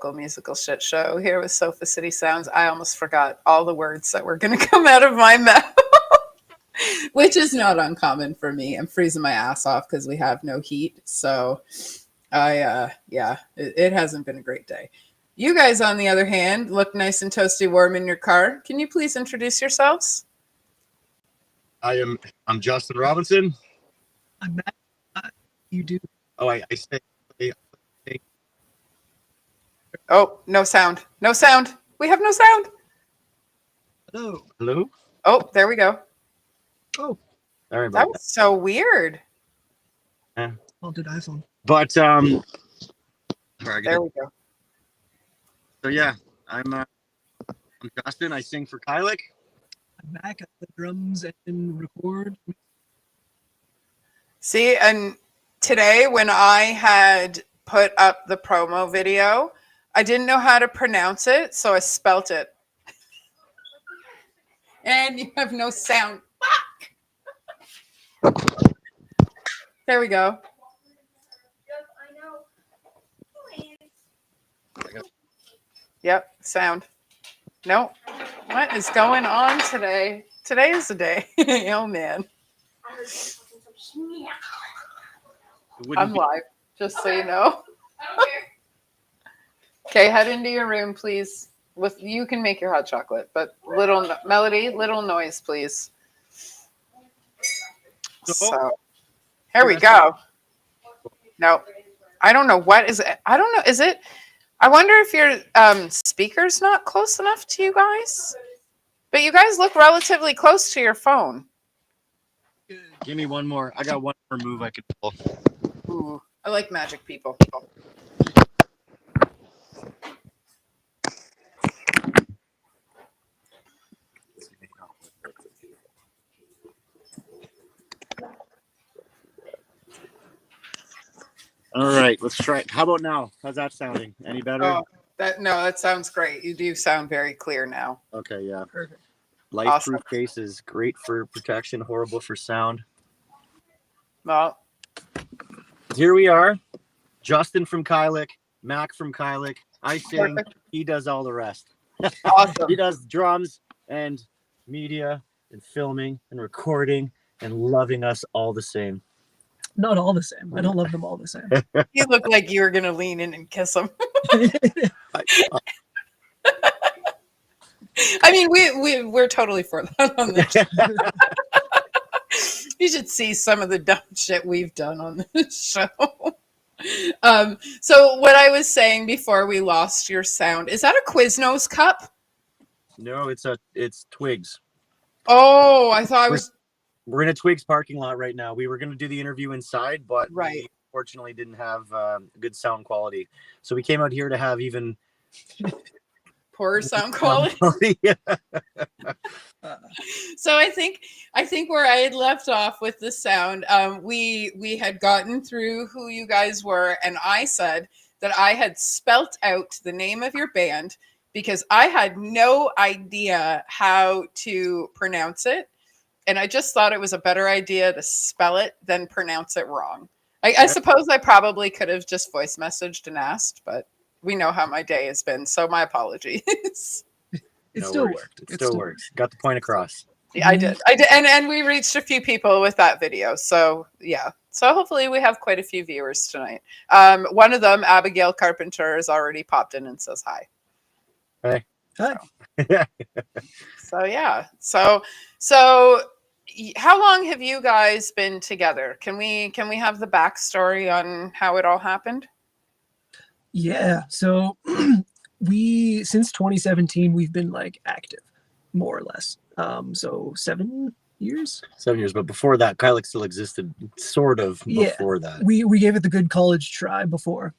musical shit show here with Sofa City Sounds. I almost forgot all the words that were going to come out of my mouth, which is not uncommon for me. I'm freezing my ass off because we have no heat. So it hasn't been a great day. You guys, on the other hand, look nice and toasty warm in your car. Can you please introduce yourselves? I'm Justin Robinson. I'm Matt. You do. Oh, I say. Oh, no sound. No sound. We have no sound. Hello. Hello. Oh, there we go. Oh, Sorry That about was so weird. that. I'll do iPhone. But sorry, There we go. So yeah, I'm Justin. I sing for Kylik. I'm back at the drums and record. See, and today when I had put up the promo video, I didn't know how to pronounce it, so I spelt it. And you have no sound. Fuck! There we go. Yep, sound. No. What is going on today? Today is the day. Oh, man. I'm live, just so you know. Okay, head into your room, please. You can make your hot chocolate, but little noise, please. So, here we go. No, I don't know what is it. I don't know. Is it? I wonder if your speaker's not close enough to you guys. But you guys look relatively close to your phone. Give me one more. I got one more move I could pull. Ooh, I like magic people. All right, let's try it. How about now? How's that sounding? Any better? Oh, that sounds great. You do sound very clear now. Okay, yeah. Perfect. Light-proof case is great for protection, horrible for sound. Well, here we are. Justin from Kylik, Mac from Kylik. I sing. Perfect. He does all the rest. Awesome. He does drums and media and filming and recording and loving us all the same. Not all the same. I don't love them all the same. You look like you were going to lean in and kiss him. I mean, we're totally for that on this. You should see some of the dumb shit we've done on this show. So what I was saying before we lost your sound, is that a Quiznos cup? No, it's Twigs. Oh, I thought We're in a Twigs parking lot right now. We were going to do the interview inside, but we unfortunately didn't have good sound quality. So we came out here to have even poorer sound quality. So I think where I had left off with the sound, we had gotten through who you guys were, and I said that I had spelt out the name of your band because I had no idea how to pronounce it. And I just thought it was a better idea to spell it than pronounce it wrong. I suppose I probably could have just voice messaged and asked, but we know how my day has been, so my apologies. It still worked. It still works. Got the point across. Yeah, I did. And we reached a few people with that video. So yeah. So hopefully we have quite a few viewers tonight. One of them, Abigail Carpenter, has already popped in and says hi. Hey. Hi. So yeah. So how long have you guys been together? Can we have the backstory on how it all happened? Yeah. So since 2017 we've been like active, more or less. So 7 years. 7 years, but before that, Kylik still existed, sort of. Before that, we gave it the good college try before.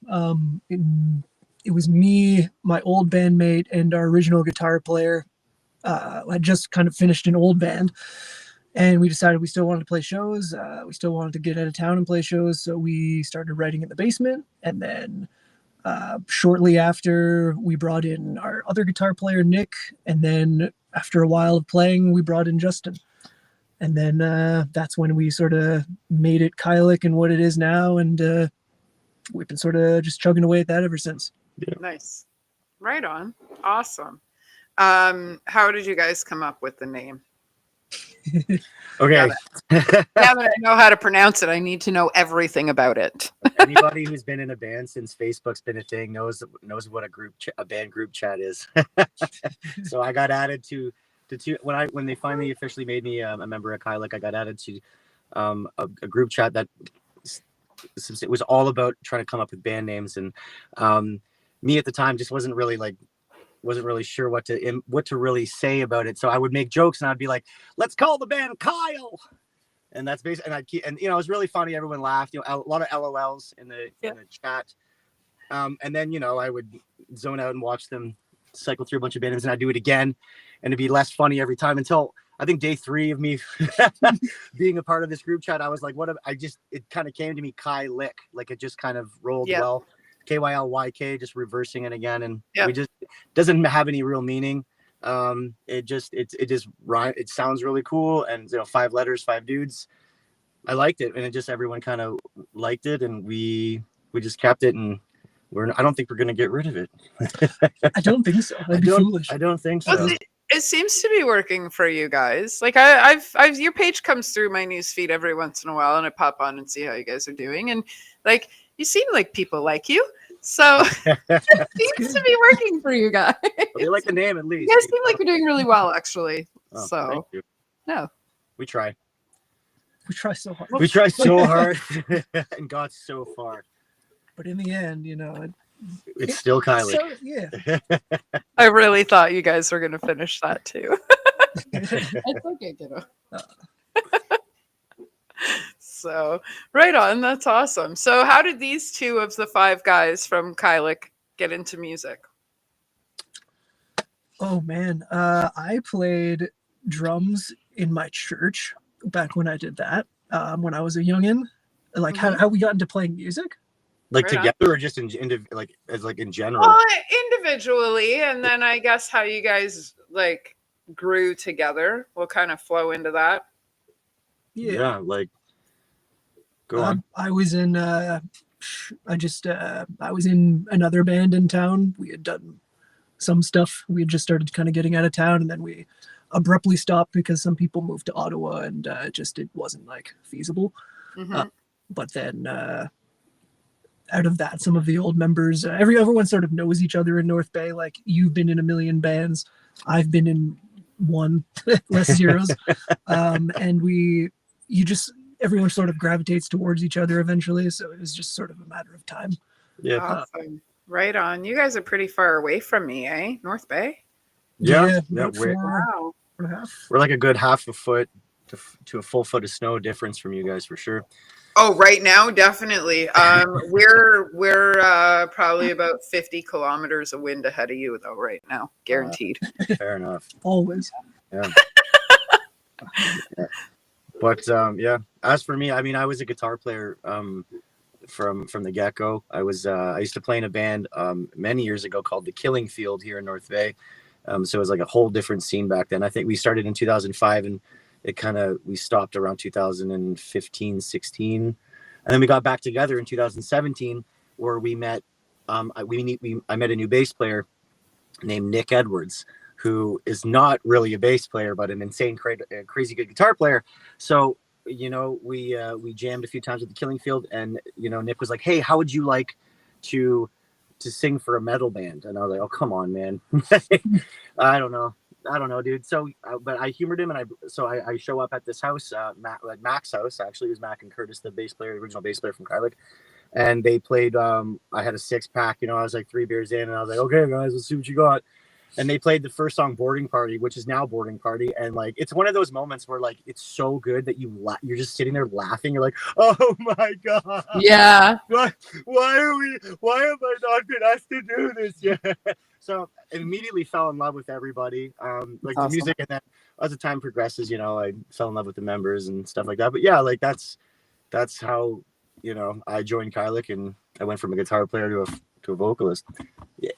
It was me, my old bandmate, and our original guitar player. I just kind of finished an old band. And we decided we still wanted to play shows. We still wanted to get out of town and play shows. So we started writing in the basement. And then shortly after, we brought in our other guitar player, Nick. And then after a while of playing, we brought in Justin. And then that's when we sort of made it Kylik and what it is now. And we've been sort of just chugging away at that ever since. Yeah. Nice. Right on. Awesome. How did you guys come up with the name? Okay. Now that I know how to pronounce it, I need to know everything about it. Anybody who's been in a band since Facebook's been a thing knows what a band group chat is. So I got added to two when they finally officially made me a member of Kylak. I got added to a group chat that it was all about trying to come up with band names, and me at the time just wasn't really sure what to really say about it. So I would make jokes and I'd be like, "Let's call the band Kyle," and that's basically. And it was really funny. Everyone laughed. A lot of LOLs in the chat. And then I would zone out and watch them cycle through a bunch of band names, and I'd do it again, and it'd be less funny every time until I think day 3 of me being a part of this group chat. I was like, it kind of came to me Kylak, like it just kind of rolled well. KYLYK, just reversing it again, and we just doesn't have any real meaning. It just rhyme. It sounds really cool, and 5 letters, 5 dudes. I liked it, and it just everyone kind of liked it, and we just kept it, and I don't think we're gonna get rid of it. I don't think so. That'd be foolish. I don't think so. It seems to be working for you guys. Like I've your page comes through my news feed every once in a while, and I pop on and see how you guys are doing, and like you seem like people like you. So it seems to be working for you guys. Well, they like the name at least. You guys seem like you're doing really well, actually. Oh, so thank you. No, we try. We try so hard. We try so hard and got so far. But in the end, it's still Kylie. So, yeah. I really thought you guys were going to finish that too. It's okay, kiddo. So, right on. That's awesome. So, how did these 2 of the 5 guys from Kylak get into music? Oh, man. I played drums in my church back when I did that, when I was a youngin'. Like, how we got into playing music? Like together or just in general? Well, individually, and then I guess how you guys like grew together will kind of flow into that. Yeah, like go on. I was in I was in another band in town. We had done some stuff. We had just started kind of getting out of town, and then we abruptly stopped because some people moved to Ottawa, and it wasn't like feasible. But then out of that, some of the old members, everyone sort of knows each other in North Bay. Like, you've been in a million bands, I've been in one, less zeros, and everyone sort of gravitates towards each other eventually. So it was just sort of a matter of time. Yeah. Awesome. Right on. You guys are pretty far away from me, eh? North Bay? Yeah. Wow. We're like a good half a foot to a full foot of snow difference from you guys for sure. Oh, right now, definitely. We're probably about 50 kilometers of wind ahead of you, though, right now. Guaranteed. Fair enough. Always. Yeah. But as for me, I mean, I was a guitar player from the get-go. I used to play in a band many years ago called The Killing Field here in North Bay. So it was like a whole different scene back then. I think we started in 2005, and we stopped around 2015, 16. And then we got back together in 2017 where we met. I met a new bass player named Nick Edwards, who is not really a bass player, but an insane, crazy good guitar player. So, we jammed a few times at the Killing Field, and, Nick was like, "Hey, how would you like to sing for a metal band?" And I was like, "Oh, come on, man." I don't know, dude. So, but I humored him, and I show up at this house, Mac's house. Actually, it was Mac and Curtis, the original bass player from Kylak, and they played. I had a 6-pack. I was like 3 beers in, and I was like, "Okay, guys, let's see what you got." And they played the first song, "Boarding Party," which is now "Boarding Party," and like it's one of those moments where like it's so good that you're just sitting there laughing. You're like, "Oh my god, yeah, why have I not been asked to do this yet?" So I immediately fell in love with everybody, awesome. The music, and then as the time progresses, I fell in love with the members and stuff like that. But yeah, like that's how I joined Kylak, and I went from a guitar player to a vocalist. Yeah.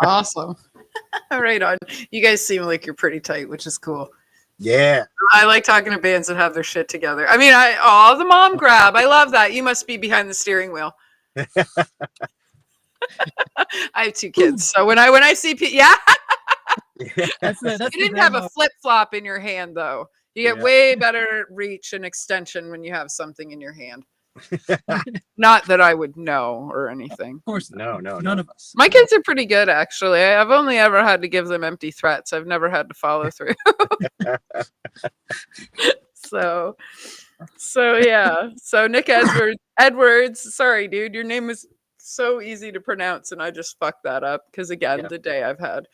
Awesome. Right on. You guys seem like you're pretty tight, which is cool. Yeah. I like talking to bands that have their shit together. I mean, the mom grab. I love that. You must be behind the steering wheel. I have 2 kids, so when I see yeah, That's you the didn't have a grandma. flip flop in your hand though. You get Yeah. way better reach and extension when you have something in your hand. Not that I would know or anything. Of course not. No. None of us. My kids are pretty good, actually. I've only ever had to give them empty threats. I've never had to follow through. so yeah. So Nick Edwards. Sorry, dude. Your name is so easy to pronounce, and I just fucked that up because again, Yeah. the day I've had.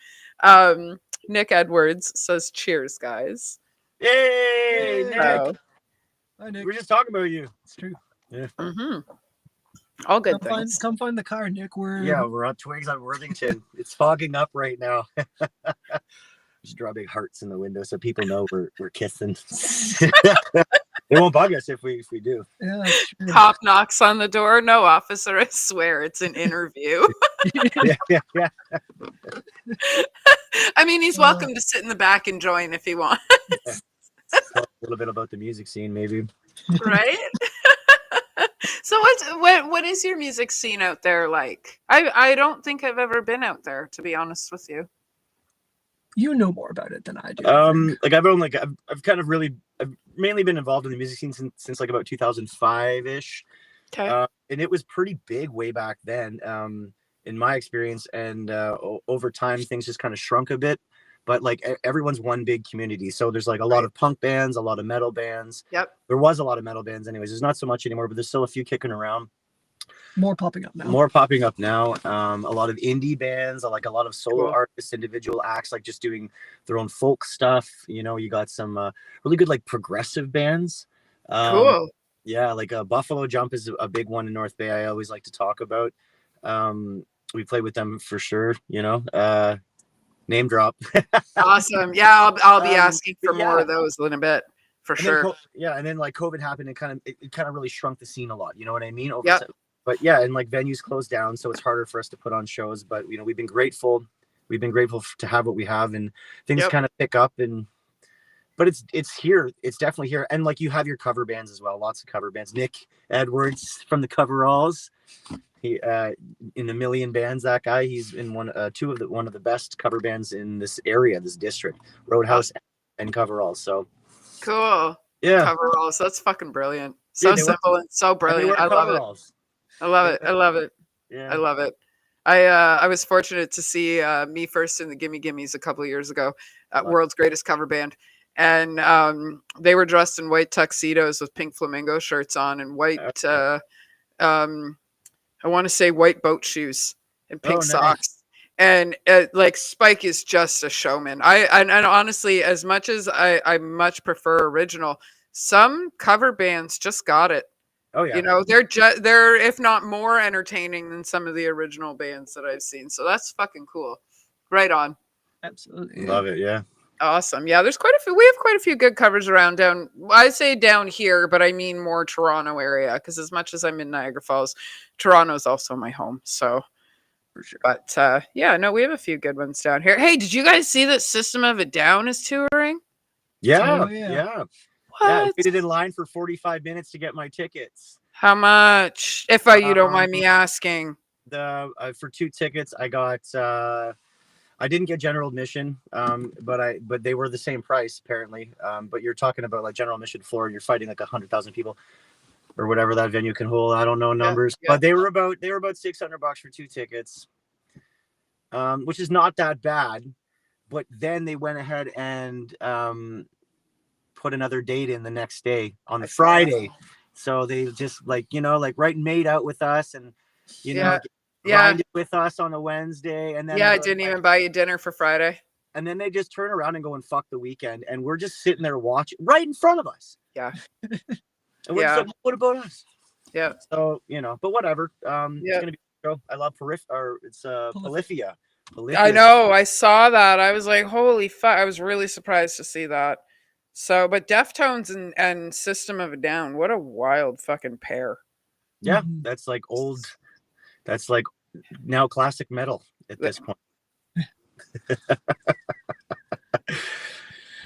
Nick Edwards says, "Cheers, guys." Yay, Nick. So, Hi, Nick. We're just talking about you. It's true. Yeah. all good Come things. find the car, Nick. We're on Twigs on Worthington. It's fogging up right now. Just draw big hearts in the window so people know we're kissing. They won't bug us if we do. Yeah, that's true. Cop knocks on the door. No, officer. I swear it's an interview. Yeah. I mean, he's welcome to sit in the back and join if he wants. Talk a little bit about the music scene, maybe. Right? So what is your music scene out there like? I don't think I've ever been out there, to be honest with you. You know more about it than I do. Like I've mainly been involved in the music scene since like about 2005-ish. Okay. And it was pretty big way back then, in my experience. And over time, things just kind of shrunk a bit. But like everyone's one big community. So there's like a lot of punk bands, a lot of metal bands. Yep. There was a lot of metal bands anyways. There's not so much anymore, but there's still a few kicking around. More popping up now. A lot of indie bands, like a lot of solo artists, individual acts, like just doing their own folk stuff. You know, you got some really good like progressive bands. Cool. Yeah, like Buffalo Jump is a big one in North Bay. I always like to talk about. We play with them for sure. You know, name drop. Awesome. Yeah, I'll be asking for yeah. more of those in a bit for And sure. and then like COVID happened and it kind of really shrunk the scene a lot. You know what I mean? Yep. But yeah, and like venues closed down, so it's harder for us to put on shows. But you know, we've been grateful to have what we have, and things kind of pick up. But it's here. It's definitely here. And like you have your cover bands as well. Lots of cover bands. Nick Edwards from the Coveralls. He in a million bands. That guy. He's in one of the best cover bands in this area, this district. Roadhouse and Coveralls. So cool. Yeah. Coveralls. That's fucking brilliant. So simple and so brilliant. I love it. I love it. I love it. Yeah. I love it. I was fortunate to see Me First in the Gimme Gimmes a couple of years ago at World's Greatest Cover Band. And they were dressed in white tuxedos with pink flamingo shirts on and white, I want to say white boat shoes and pink socks. And like Spike is just a showman. And honestly, as much as I much prefer original, some cover bands just got it. Oh yeah. You know, they're if not more entertaining than some of the original bands that I've seen. So that's fucking cool. Right on. Absolutely. Love it. Yeah. Awesome. Yeah, there's quite a few. We have quite a few good covers around down. I say down here, but I mean more Toronto area because as much as I'm in Niagara Falls, Toronto's also my home. So For sure. but yeah, no, we have a few good ones down here. Hey, did you guys see that System of a Down is touring? Yeah. Oh, yeah. What? Yeah, I waited in line for 45 minutes to get my tickets. How much? If you don't mind me asking. For 2 tickets, I got. I didn't get general admission, but they were the same price apparently. But you're talking about like general admission floor, you're fighting like 100,000 people, or whatever that venue can hold. I don't know numbers, but they were about $600 for 2 tickets, which is not that bad. But then they went ahead and put another date in the next day on the Friday. So they just like made out with us and grinded with us on a Wednesday, and then I didn't even buy you dinner for Friday. And then they just turn around and go and fuck the weekend, and we're just sitting there watching right in front of us. Yeah. And we're just like, what about us? Yeah. So but whatever. It's gonna be a show. I love Polyphia. I know. I saw that. I was like, holy fuck! I was really surprised to see that. So, but Deftones and System of a Down, what a wild fucking pair. Yeah, that's like old. That's like now classic metal at this point.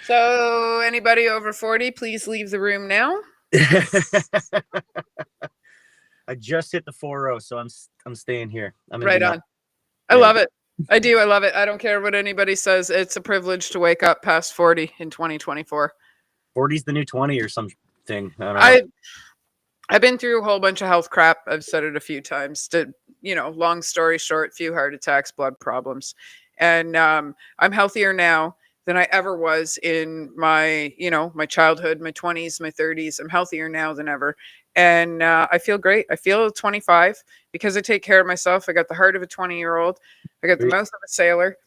So, anybody over 40, please leave the room now. I just hit the 4-0, so I'm staying here. I'm in Right denial. on. I Yeah. love it. I do. I love it. I don't care what anybody says. It's a privilege to wake up past 40 in 2024. 40's the new 20 or something. I don't know. I've been through a whole bunch of health crap. I've said it a few times. Long story short, few heart attacks, blood problems, and I'm healthier now than I ever was in my childhood, my 20s, my 30s. I'm healthier now than ever, and I feel great. I feel 25 because I take care of myself. I got the heart of a 20-year-old. I got the mouth of a sailor.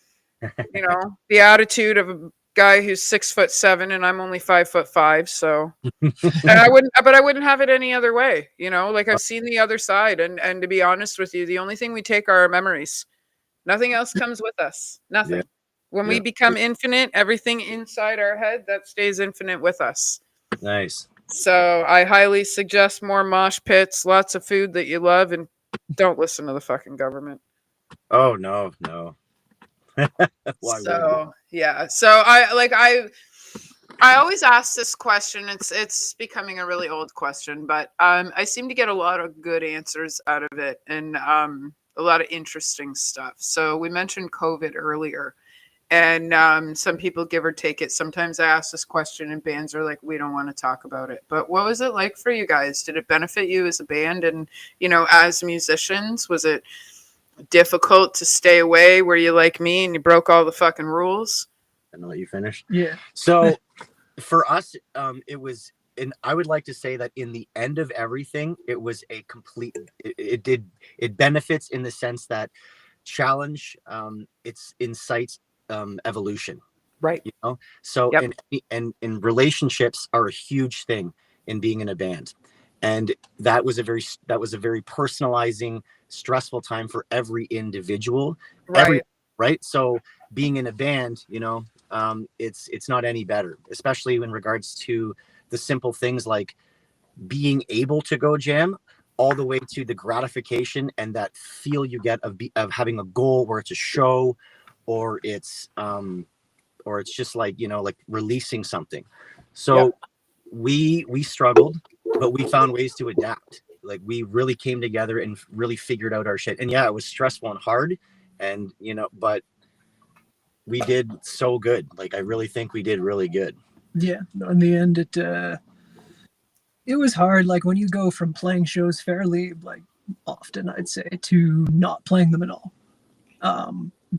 The attitude of a guy who's 6'7" and I'm only 5'5". So, and I wouldn't have it any other way. Like I've seen the other side, and to be honest with you, the only thing we take are our memories. Nothing else comes with us. Nothing. Yeah. When we become infinite, everything inside our head that stays infinite with us. Nice. So I highly suggest more mosh pits, lots of food that you love, and don't listen to the fucking government. Oh no. Why So yeah. So I always ask this question. It's becoming a really old question, but I seem to get a lot of good answers out of it, and a lot of interesting stuff. So we mentioned COVID earlier, and some people give or take it. Sometimes I ask this question, and bands are like, "We don't want to talk about it." But what was it like for you guys? Did it benefit you as a band, and as musicians? Was it difficult to stay away? Were you like me and you broke all the fucking rules? I'm gonna let you finish. Yeah. So for us, it was, and I would like to say that in the end of everything, it was a complete. It benefits in the sense that challenge, it's incites evolution, Right. So Yep. and relationships are a huge thing in being in a band, and that was a very personalizing, stressful time for every individual. Right. Right. So being in a band, it's not any better, especially in regards to the simple things like being able to go jam, all the way to the gratification and that feel you get of having a goal, where it's a show, or it's just like releasing something. So we struggled, but we found ways to adapt. Like we really came together and really figured out our shit. And yeah, it was stressful and hard, and but we did so good. Like I really think we did really good. Yeah. No, in the end, it was hard. Like when you go from playing shows fairly like often, I'd say, to not playing them at all.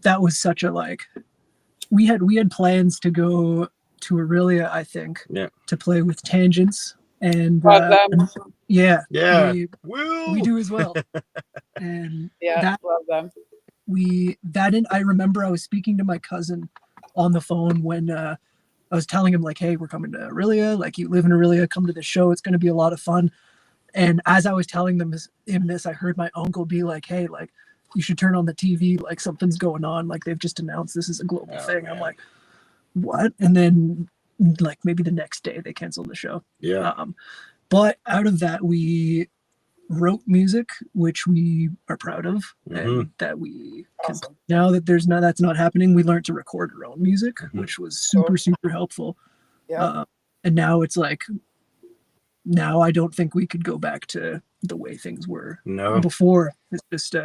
That was such a we had plans to go to Aurelia, I think, to play with Tangents, and yeah, we do as well. And love them. I remember I was speaking to my cousin on the phone when I was telling him like, hey, we're coming to Aurelia, like you live in Aurelia, come to the show, it's going to be a lot of fun. And as I was telling him this, I heard my uncle be like, hey, like you should turn on the TV, like something's going on, like they've just announced this is a global thing. Man. I'm like, what? And then like maybe the next day they canceled the show. But out of that, we wrote music, which we are proud of, and that we can, now that that's not happening, we learned to record our own music, which was super helpful. And now it's like, now I don't think we could go back to the way things were before. It's just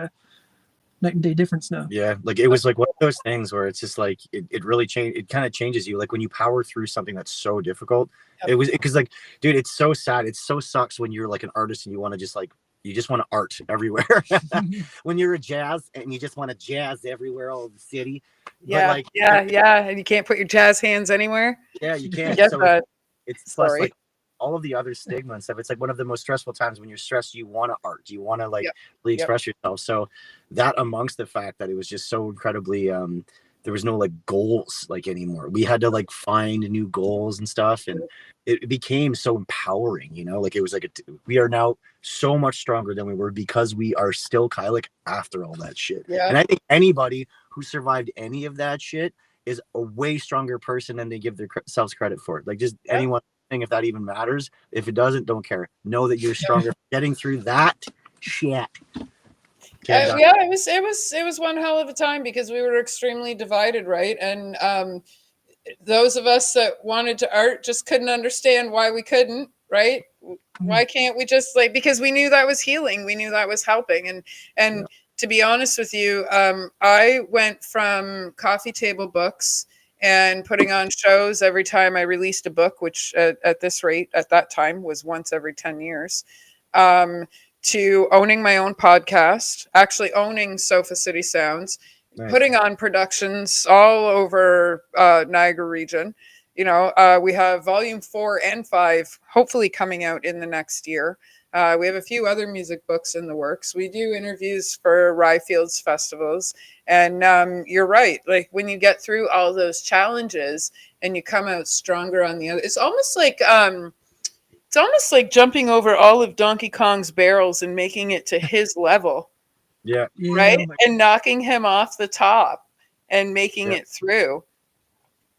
night and day difference now. Yeah, like it was like one of those things where it's just like it really changed. It kind of changes you. Like when you power through something that's so difficult, it was because like, dude, it's so sad. It so sucks when you're like an artist and you want to just like, you just want to art everywhere. When you're a jazz and you just want to jazz everywhere all over the city. Yeah, but and you can't put your jazz hands anywhere. Yeah, you can't. Get so that. It's plus like all of the other stigma and stuff. It's like one of the most stressful times when you're stressed. You want to art. You want to like really express yourself. So that, amongst the fact that it was just so incredibly, there was no like goals like anymore. We had to like find new goals and stuff, and it became so empowering. Like it was like we are now so much stronger than we were because we are still Kylik after all that shit. Yeah. And I think anybody who survived any of that shit is a way stronger person than they give themselves credit for it. Like just anyone. If that even matters. If it doesn't, don't care. Know that you're stronger getting through that shit. It was one hell of a time because we were extremely divided, right? And those of us that wanted to art just couldn't understand why we couldn't, right? Why can't we just like, because we knew that was healing, we knew that was helping. And to be honest with you, I went from coffee table books and putting on shows every time I released a book, which at this rate at that time was once every 10 years, to owning my own podcast, actually owning Sofa City Sounds, putting on productions all over Niagara region. You know, we have volume 4 and 5 hopefully coming out in the next year. We have a few other music books in the works. We do interviews for Rye Fields festivals. And you're right. Like when you get through all those challenges and you come out stronger on the other, it's almost like jumping over all of Donkey Kong's barrels and making it to his level. Yeah. Right. And knocking him off the top and making it through.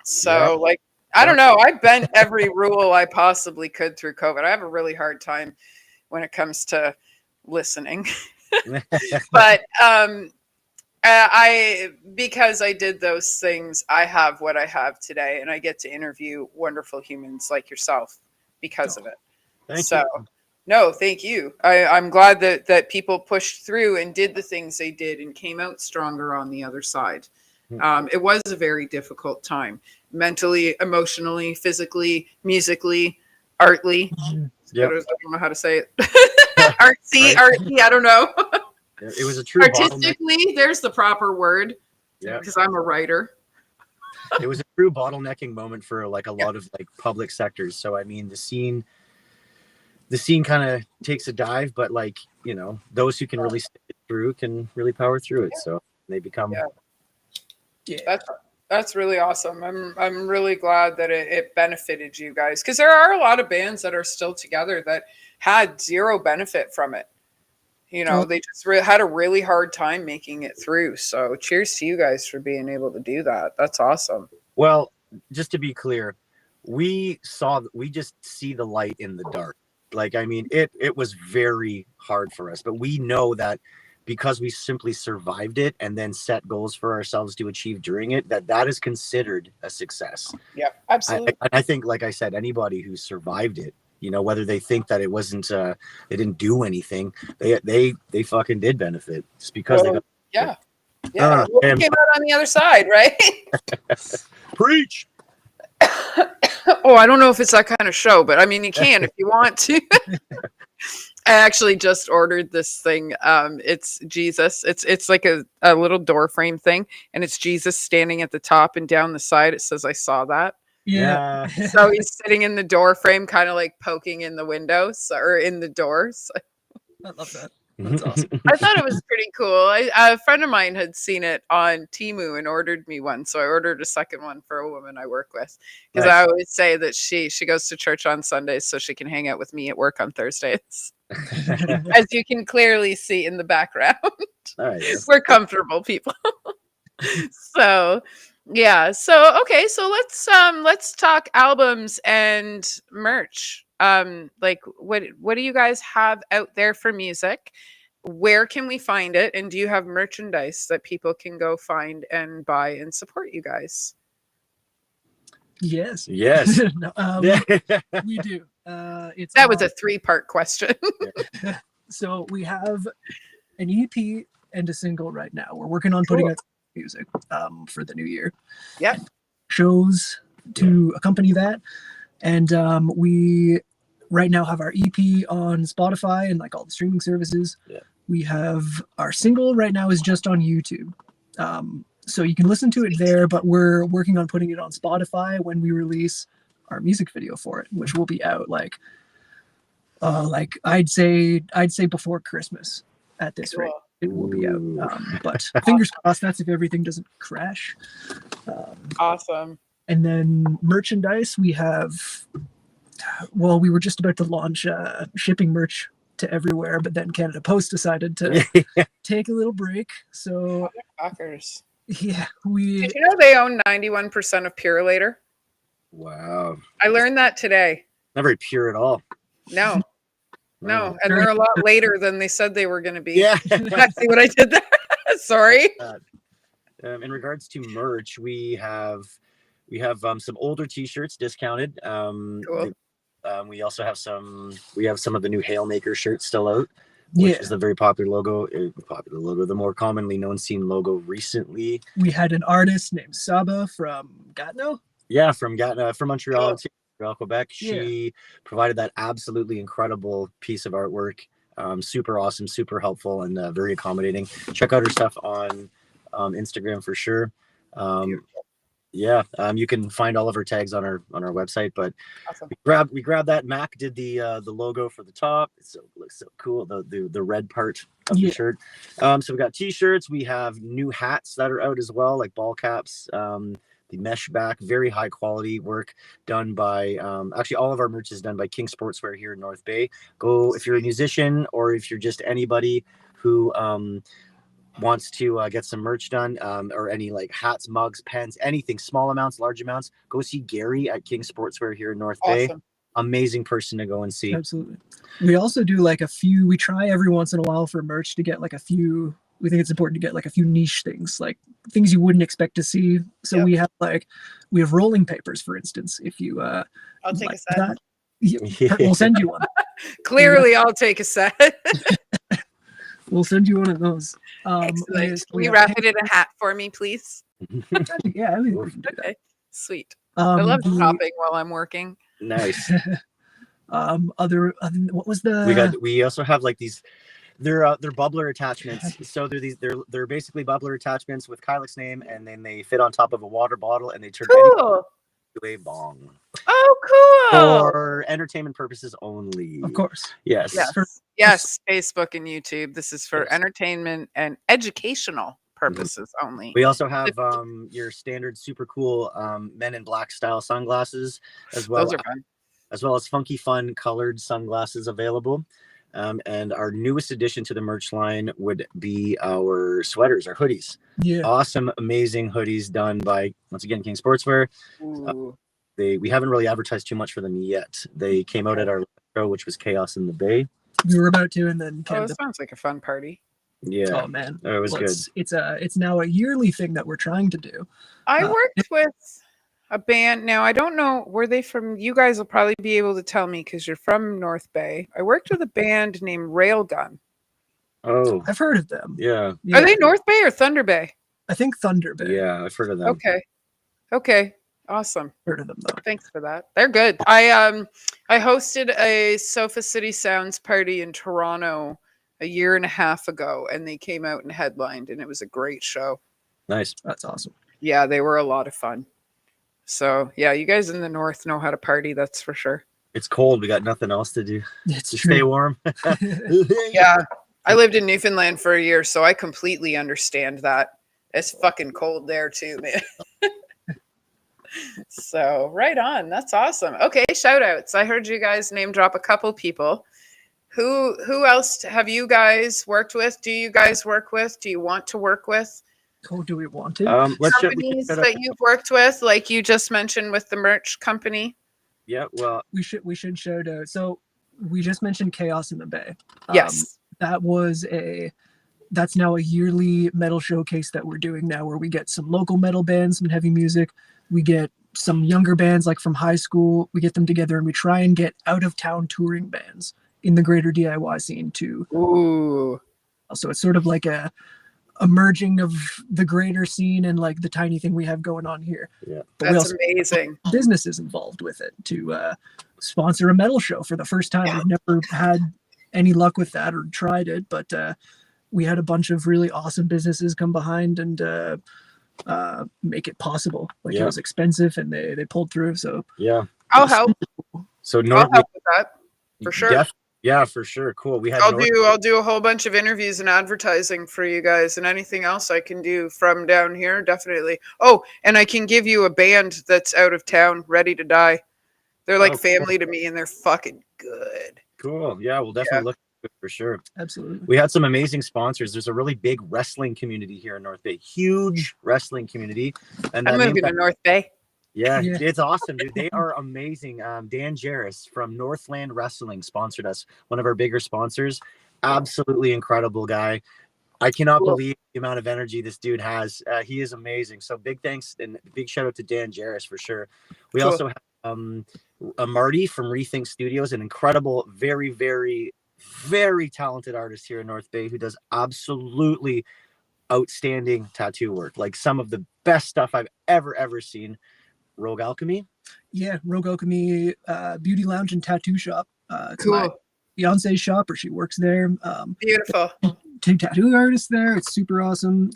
So like, I don't know. I bent every rule I possibly could through COVID. I have a really hard time when it comes to listening. But because I did those things, I have what I have today, and I get to interview wonderful humans like yourself because of it. Thank you. No, thank you. I'm glad that people pushed through and did the things they did and came out stronger on the other side. It was a very difficult time, mentally, emotionally, physically, musically, artly. Yep. I don't know how to say it. Artsy, I don't know. It was a true artistically. There's the proper word. Yeah, because I'm a writer. It was a true bottlenecking moment for like a lot of like public sectors. So I mean, the scene kind of takes a dive, but like, you know, those who can really stick it through can really power through it. So they become. That's really awesome. I'm really glad that it benefited you guys, because there are a lot of bands that are still together that had zero benefit from it. You know, they just had a really hard time making it through. So cheers to you guys for being able to do that. That's awesome. Well, just to be clear, we just see the light in the dark. Like, I mean, it was very hard for us, but we know that because we simply survived it and then set goals for ourselves to achieve during it, that is considered a success. Yeah, absolutely. I think, like I said, anybody who survived it, you know, whether they think that it wasn't, they didn't do anything, they fucking did benefit just because they got. Yeah. Yeah. We came out on the other side, right? Preach. Oh, I don't know if it's that kind of show, but I mean, you can if you want to. I actually just ordered this thing. It's Jesus. It's like a little door frame thing, and it's Jesus standing at the top, and down the side it says, "I saw that." Yeah. So he's sitting in the door frame, kind of like poking in the windows or in the doors. I love that. That's awesome. I thought it was pretty cool. A friend of mine had seen it on Temu and ordered me one, so I ordered a second one for a woman I work with, because I always say that she goes to church on Sundays so she can hang out with me at work on Thursdays. As you can clearly see in the background. Nice. We're comfortable people. So yeah, so okay, so let's talk albums and merch. Like what do you guys have out there for music? Where can we find it? And do you have merchandise that people can go find and buy and support you guys? Yes. We do. That was a 3-part question. So we have an EP and a single right now. We're working on putting out music for the new year. Yeah. Shows to accompany that. And we right now have our EP on Spotify and like all the streaming services. Yeah. We have our single right now is just on YouTube. So you can listen to it there, but we're working on putting it on Spotify when we release our music video for it, which will be out like I'd say before Christmas at this rate. It will be out. But fingers crossed, that's if everything doesn't crash. Awesome. And then merchandise, we have, well, we were just about to launch shipping merch to everywhere, but then Canada Post decided to take a little break. So, Fuckers. Yeah, Did you know they own 91% of Pure Later? Wow. I learned that today. Not very pure at all. No. No, and they're a lot later than they said they were going to be. Yeah. See what I did there? Sorry. In regards to merch, we have some older T-shirts discounted. Cool. We also have some of the new Hailmaker shirts still out, which is the very popular logo. The more commonly known scene logo recently. We had an artist named Saba from Gatineau. Yeah, from Montreal, Cool. Quebec. She provided that absolutely incredible piece of artwork. Super awesome, super helpful, and very accommodating. Check out her stuff on Instagram for sure. You can find all of her tags on our website. But Awesome. we grabbed that. Mac did the logo for the top. It looks so cool. The red part of the shirt. So we got t-shirts. We have new hats that are out as well, like ball caps. The mesh back, very high quality work done by actually all of our merch is done by King Sportswear here in North Bay. Go if you're a musician or if you're just anybody who wants to get some merch done, or any like hats, mugs, pens, anything, small amounts, large amounts, go see Gary at King Sportswear here in North Bay. Amazing person to go and see. Absolutely. We also do like we try every once in a while for merch to get like a few. We think it's important to get like a few niche things, like things you wouldn't expect to see. So we have rolling papers, for instance. If you I'll take a set. That, we'll send you one. Clearly, I'll take a set. We'll send you one of those. Excellent. Can you wrap it in a hat for me, please? Yeah, I mean, we can do that. Sweet. I love shopping while I'm working. Nice. What was the? We also have like these. They're bubbler attachments. So they're basically bubbler attachments with Kyle's name, and then they fit on top of a water bottle, and they turn into a bong. Oh, cool! For entertainment purposes only. Of course. Yes. Yes. Facebook and YouTube. This is for entertainment and educational purposes only. We also have your standard super cool Men in Black style sunglasses as well. Those are fun. As well as funky fun colored sunglasses available. And our newest addition to the merch line would be our sweaters, our hoodies. Yeah. Awesome, amazing hoodies done by, once again, King Sportswear. We haven't really advertised too much for them yet. They came out at our show, which was Chaos in the Bay. We were about to, and then it sounds like a fun party. Yeah. Oh man, it was good. It's now a yearly thing that we're trying to do. I worked with a band. Now I don't know, were they from? You guys will probably be able to tell me because you're from North Bay. I worked with a band named Railgun. Oh, I've heard of them. Yeah. Are they North Bay or Thunder Bay? I think Thunder Bay. Yeah, I've heard of them. Okay. Awesome. Heard of them though. Thanks for that. They're good. I hosted a Sofa City Sounds party in Toronto a year and a half ago, and they came out and headlined, and it was a great show. Nice. That's awesome. Yeah, they were a lot of fun. So yeah, you guys in the north know how to party, that's for sure. It's cold. We got nothing else to do. It's to true. Stay warm. Yeah. I lived in Newfoundland for a year, so I completely understand that. It's fucking cold there too, man. So right on. That's awesome. Okay, shout outs. I heard you guys name drop a couple people. Who else have you guys worked with? Do you guys work with? Do you want to work with? Oh, do we want to? Companies that you've worked with, like you just mentioned with the merch company. Yeah, well, we should shout out. So we just mentioned Chaos in the Bay. Yes, that's now a yearly metal showcase that we're doing now, where we get some local metal bands, some heavy music. We get some younger bands like from high school. We get them together and we try and get out of town touring bands in the greater DIY scene too. Ooh. So it's sort of like a merging of the greater scene and like the tiny thing we have going on here. Yeah, but that's amazing. Businesses involved with it to sponsor a metal show for the first time. We've never had any luck with that or tried it, but we had a bunch of really awesome businesses come behind and make it possible. Like it was expensive and they pulled through. So yeah, I'll help. So I'll help with that for sure. Yeah, for sure. Cool. I'll do a whole bunch of interviews and advertising for you guys, and anything else I can do from down here, definitely. Oh, and I can give you a band that's out of town, Ready to Die. They're like family to me, and they're fucking good. Cool. Yeah, we'll definitely look at it for sure. Absolutely. We had some amazing sponsors. There's a really big wrestling community here in North Bay. Huge wrestling community. And I'm moving to North Bay. Yeah, it's awesome, dude. They are amazing. Dan Jarris from Northland Wrestling sponsored us, one of our bigger sponsors. Absolutely incredible guy. I cannot believe the amount of energy this dude has. He is amazing. So big thanks and big shout out to Dan Jarris for sure. We also have Marty from Rethink Studios, an incredible, very, very, very talented artist here in North Bay who does absolutely outstanding tattoo work, like some of the best stuff I've ever seen. Rogue Alchemy. Yeah, Rogue Alchemy Beauty Lounge and Tattoo Shop. It's my Cool. fiance's shop, or she works there. Beautiful. Two tattoo artists there. It's super awesome.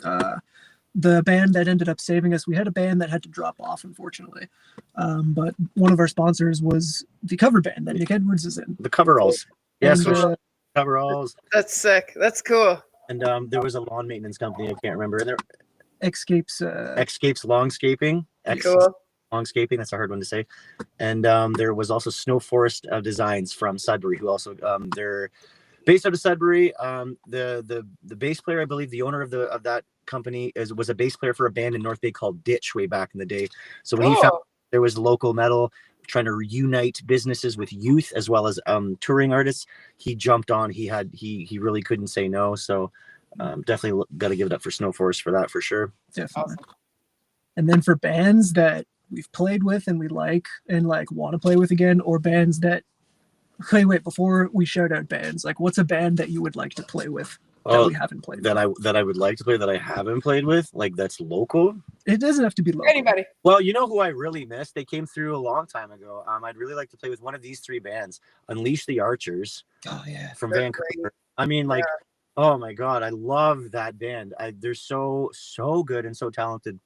The band that ended up saving us, we had a band that had to drop off, unfortunately. But one of our sponsors was the cover band that Nick Edwards is in. The Coveralls. Yes, And, Coveralls. That's sick. That's cool. And there was a lawn maintenance company, I can't remember. And there Escapes. Xscapes Longscaping. Cool. Longscaping, that's a hard one to say. And there was also Snow Forest Designs from Sudbury, who also they're based out of Sudbury. The bass player, I believe, the owner of that company was a bass player for a band in North Bay called Ditch way back in the day. So when he found there was local metal trying to reunite businesses with youth as well as touring artists, he jumped on. He really couldn't say no. So definitely got to give it up for Snow Forest for that, for sure. Definitely. Awesome. And then for bands that we've played with and we like and like want to play with again, or bands that wait, before we shout out bands, like what's a band that you would like to play with that we haven't played that with? I would like to play that I haven't played with, like that's local? It doesn't have to be local. Anybody. Well, you know who I really miss? They came through a long time ago. I'd really like to play with one of these three bands. Unleash the Archers. Oh yeah. From Vancouver. Great. I mean, like, oh my God, I love that band. They're so good and so talented.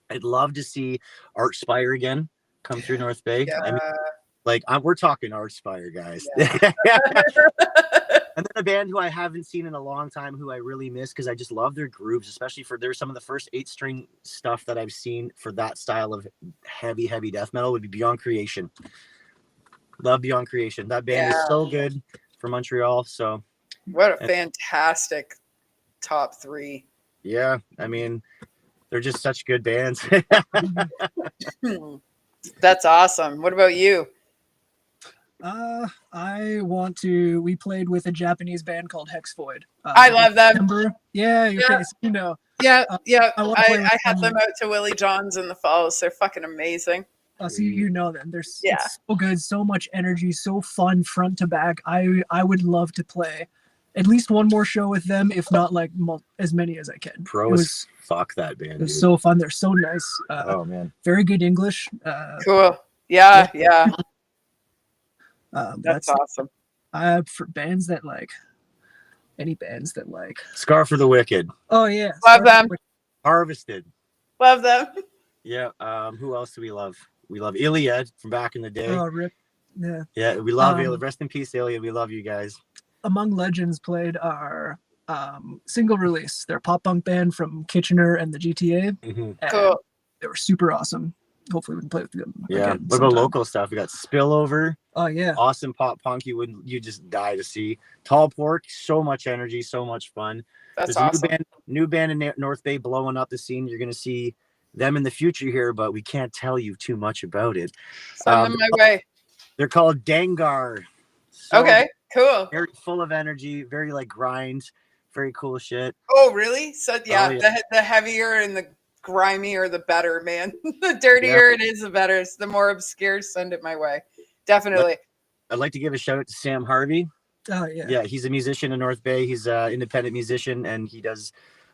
I'd love to see Archspire again come through North Bay. Yeah. I mean, like we're talking Archspire, guys. Yeah. And then a band who I haven't seen in a long time, who I really miss because I just love their grooves, especially for there's some of the first 8-string stuff that I've seen for that style of heavy death metal, would be Beyond Creation. Love Beyond Creation. That band is so good from Montreal. So what a fantastic top 3. Yeah, I mean, they're just such good bands. That's awesome. What about you? We played with a Japanese band called Hexvoid. I love them. Yeah, you know. Yeah. I had them out to Willie John's in the falls. They're fucking amazing. So you know them. They're it's so good, so much energy, so fun front to back. I would love to play at least one more show with them, if not like as many as I can. Fuck that band. It was so fun. They're so nice. Oh man, very good English. Cool. Yeah. That's awesome. For bands that like, any bands that like Scar for the Wicked. Oh yeah, love them. Harvested. Love them. Yeah. Who else do we love? We love Iliad from back in the day. Oh, rip. Yeah. Yeah, we love Iliad. Rest in peace, Iliad. We love you guys. Among Legends played our single release. They're a pop punk band from Kitchener and the GTA. Mm-hmm. Cool. They were super awesome. Hopefully we can play with them. Yeah. What about local stuff? We got Spillover. Oh yeah. Awesome pop punk. You just die to see. Tall Pork. So much energy. So much fun. That's There's awesome. New band in North Bay blowing up the scene. You're gonna see them in the future here, but we can't tell you too much about it. Send them my way. They're called Dengar. Okay. Cool. Very full of energy. Very like grind. Very cool shit. Oh really? So yeah, yeah. The heavier and the grimier the better, man. The dirtier it is, the better. It's the more obscure, send it my way. Definitely. I'd like to give a shout out to Sam Harvey. Oh yeah. Yeah, he's a musician in North Bay. He's an independent musician, and he does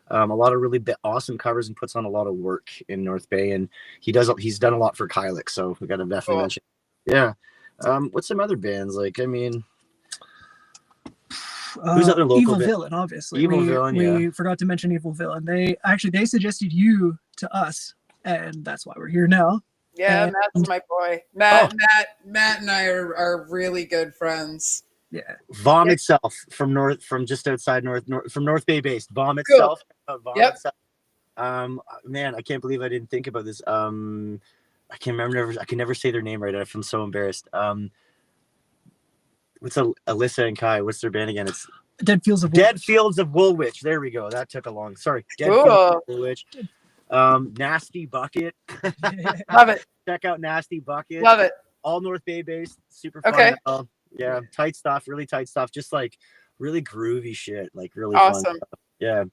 a lot of really awesome covers and puts on a lot of work in North Bay. And he's done a lot for Kylix, so we got to definitely mention. Yeah. What's some other bands? Like, I mean, who's other local? Evil Villain, obviously. Villain, we forgot to mention Evil Villain. They suggested you to us, and that's why we're here now. Yeah, Matt's my boy. Matt and I are really good friends. Yeah. Vom itself from just outside North Bay based. Vom itself. Vom itself. Man, I can't believe I didn't think about this. I can't remember. I can never say their name right. I'm so embarrassed. What's Alyssa and Kai? What's their band again? It's Dead Fields of Woolwich. There we go. That took a long. Sorry. Cool. Fields of Woolwich. Nasty Bucket. Love it. Check out Nasty Bucket. Love it. All North Bay based. Super fun. Okay. Yeah, tight stuff. Really tight stuff. Just like really groovy shit. Like really awesome. Fun stuff. Yeah.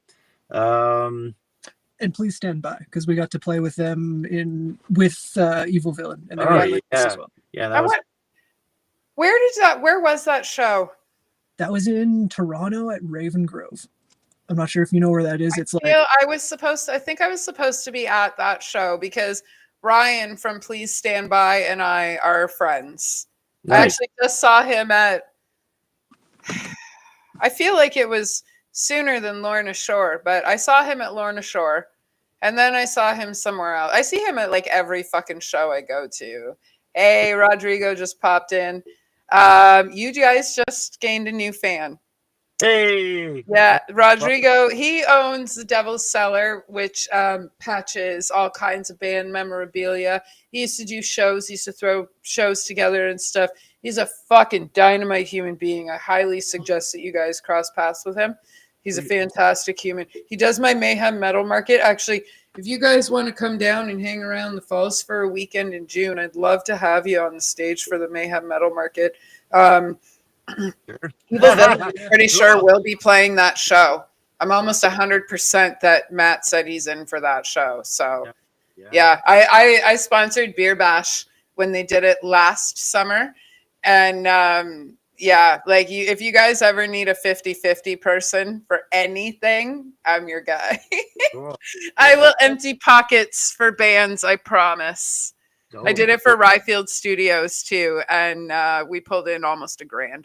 And please stand by because we got to play with them with Evil Villain and as well. Yeah, I that was went, where was that show? That was in Toronto at Raven Grove. I'm not sure if you know where that is. It's like I think I was supposed to be at that show because Ryan from Please Stand By and I are friends. I nice. actually just saw him at, I feel like it was sooner than Lorna Shore, but I saw him at Lorna Shore and then I saw him somewhere else. I see him at like every fucking show I go to. Hey, Rodrigo just popped in. You guys just gained a new fan. Hey. Yeah, Rodrigo, he owns the Devil's Cellar, which patches all kinds of band memorabilia. He used to do shows, he used to throw shows together and stuff. He's a fucking dynamite human being. I highly suggest that you guys cross paths with him. He's a fantastic human. He does my Mayhem Metal Market. Actually, if you guys want to come down and hang around the falls for a weekend in June, I'd love to have you on the stage for the Mayhem Metal Market. Evil Villain, I'm pretty sure will be playing that show. I'm almost 100% that Matt said he's in for that show. So, yeah, I sponsored Beer Bash when they did it last summer. And yeah, like if you guys ever need a 50-50 person for anything, I'm your guy. Cool. I will empty pockets for bands, I promise. I did it for Ryfield Studios too, and we pulled in almost $1,000.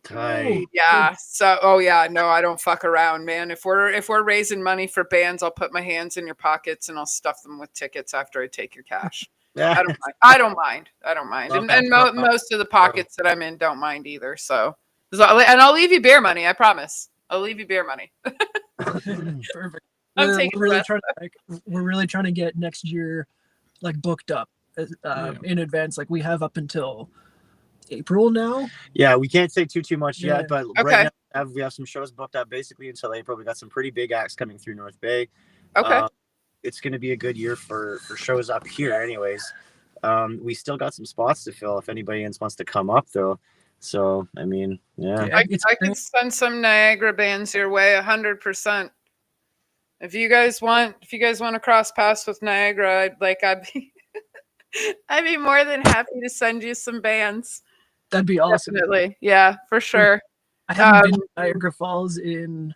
Tight. Yeah. So, oh yeah, no, I don't fuck around, man. If we're raising money for bands, I'll put my hands in your pockets and I'll stuff them with tickets after I take your cash. I don't mind. I don't mind. I don't mind. And most of the pockets that I'm in don't mind either. So, and I'll leave you beer money. I promise. I'll leave you beer money. perfect. I'm we're really trying to get next year like booked up in advance. Like we have up until April now. Yeah, we can't say too much yet, but Okay. right now we have some shows booked up basically until April. We got some pretty big acts coming through North Bay. Okay. It's going to be a good year for shows up here anyways. We still got some spots to fill if anybody else wants to come up though. So, I mean, yeah. I can send some Niagara bands your way 100%. If you guys want to cross paths with Niagara, I'd be more than happy to send you some bands. That'd be awesome. Definitely. Yeah, for sure. I haven't been to Niagara Falls in,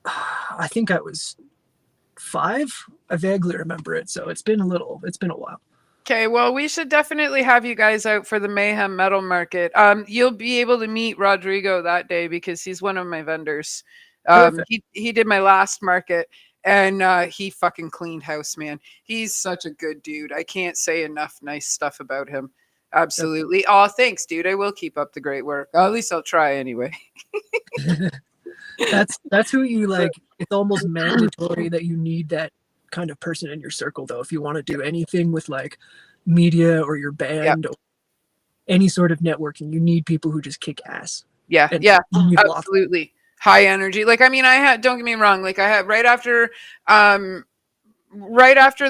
I think I was 5. I vaguely remember it. So it's been a while. Okay, well, we should definitely have you guys out for the Mayhem Metal Market. You'll be able to meet Rodrigo that day because he's one of my vendors. He did my last market and he fucking cleaned house, man. He's such a good dude. I can't say enough nice stuff about him. Absolutely. Oh, thanks, dude. I will keep up the great work. At least I'll try anyway. That's who you like. It's almost mandatory that you need that kind of person in your circle, though, if you want to do anything with like media or your band or any sort of networking. You need people who just kick ass. Yeah, absolutely. High energy. Like, I mean, don't get me wrong. Like, I had right after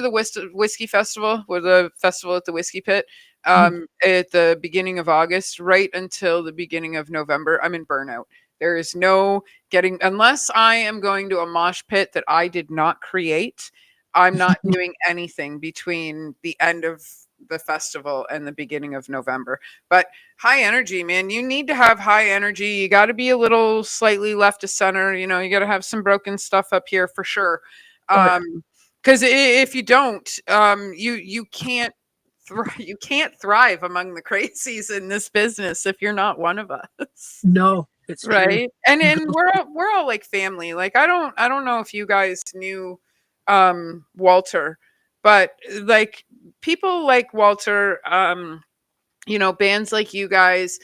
the whiskey festival, or the festival at the Whiskey Pit, at the beginning of August, right until the beginning of November, I'm in burnout. There is no getting, unless I am going to a mosh pit that I did not create, I'm not doing anything between the end of the festival and the beginning of November. But high energy, man, you need to have high energy. You got to be a little slightly left of center. You know, you got to have some broken stuff up here for sure. Because if you don't, you can't thrive among the crazies in this business if you're not one of us. No, it's right. True. And we're all like family. Like I don't know if you guys knew Walter, but like people like Walter, you know, bands like you guys,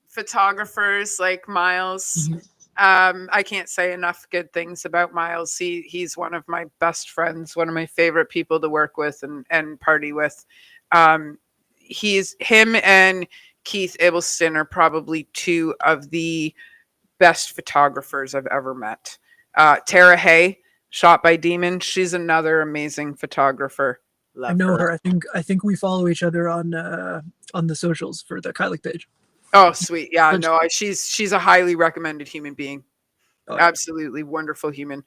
photographers like Miles. I can't say enough good things about Miles. He's one of my best friends, one of my favorite people to work with and party with. Him and Keith Abelston are probably 2 of the best photographers I've ever met. Tara Hay, Shot by Demon, she's another amazing photographer. Love I know her. I think we follow each other on the socials for the Kylie page. Oh, sweet. Yeah, no, she's a highly recommended human being. Oh, yeah. Absolutely wonderful human.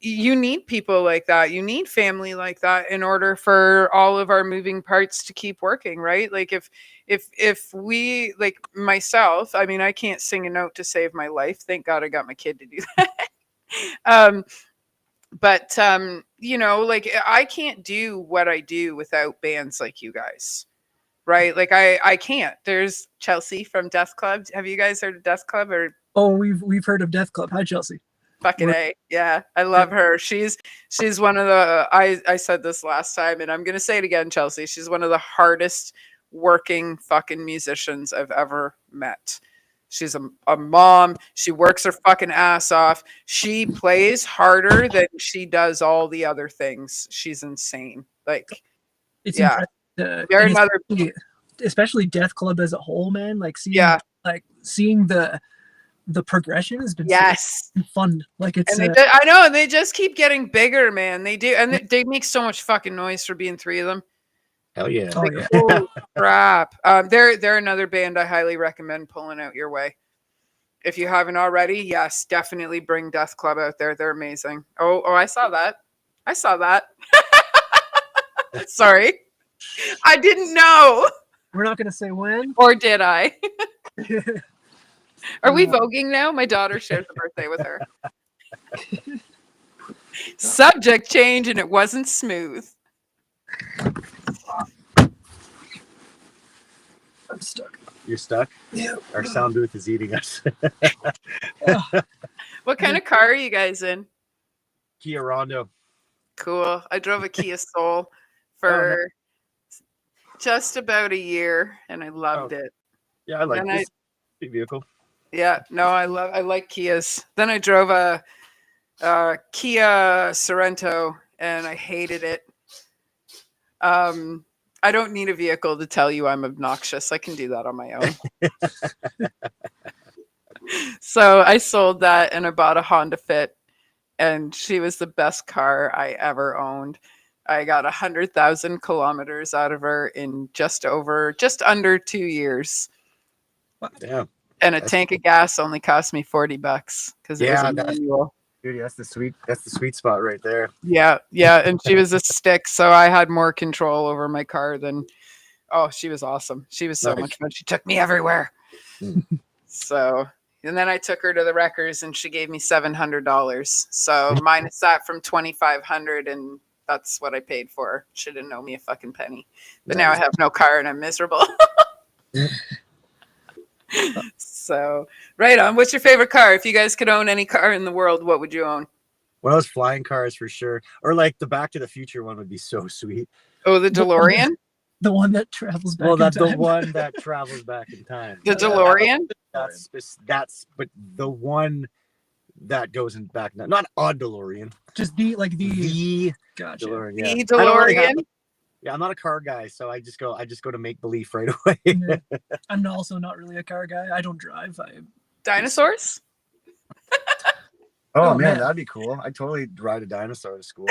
You need people like that. You need family like that in order for all of our moving parts to keep working, right? Like if we, like myself, I mean, I can't sing a note to save my life. Thank God I got my kid to do that. um, but you know, like I can't do what I do without bands like you guys. Right? Like I can't. There's Chelsea from Death Club. Have you guys heard of Death Club or Oh, we've heard of Death Club. Hi, Chelsea. fucking A? Yeah, I love her. She's one of the I said this last time and I'm gonna say it again, Chelsea. She's one of the hardest working fucking musicians I've ever met. She's a mom. She works her fucking ass off. She plays harder than she does all the other things. She's insane. Like, It's yeah. impressive. They're And another especially Death Club as a whole, man. Like yeah. seeing the progression has been Yes. so fun. Like it's And I know, and they just keep getting bigger, man. They do, and they make so much fucking noise for being three of them. Hell yeah. oh Like, yeah. holy crap! They're another band I highly recommend pulling out your way. If you haven't already, yes, definitely bring Death Club out there. They're amazing. Oh, I saw that. I saw that. Sorry, I didn't know. We're not gonna say when. Or did I? Are we voguing now? My daughter shares a birthday with her. Subject change, and it wasn't smooth. I'm stuck. You're stuck? Yeah. Our sound booth is eating us. What kind of car are you guys in? Kia Rondo. Cool. I drove a Kia Soul for just about a year, and I loved it. Yeah, I like And this big vehicle. Yeah, no, I like Kias. Then I drove a Kia Sorento, and I hated it. I don't need a vehicle to tell you I'm obnoxious. I can do that on my own. So I sold that and I bought a Honda Fit, and she was the best car I ever owned. I got 100,000 kilometers out of her in just under 2 years. Yeah. And a tank of gas only cost me $40 because it was a manual. Dude, that's the sweet spot right there. Yeah, and she was a stick, so I had more control over my car than. Oh, she was awesome. She was so much fun. She took me everywhere. So, and then I took her to the wreckers, and she gave me $700. So minus that from $2,500, and that's what I paid for her. She didn't owe me a fucking penny. But now I have no car, and I'm miserable. So, right on. What's your favorite car? If you guys could own any car in the world, what would you own? One of those flying cars for sure. Or like the Back to the Future one would be so sweet. Oh, the DeLorean? The one that travels back. Well, in that's time. the one that travels back in time. The DeLorean? That's but the one that goes in back. Not a DeLorean. Just the gotcha. DeLorean. Yeah. The DeLorean? Yeah, I'm not a car guy, so I just go to make believe right away. Yeah. I'm also not really a car guy. I don't drive. Dinosaurs? Oh man, that'd be cool. I'd totally ride a dinosaur to school.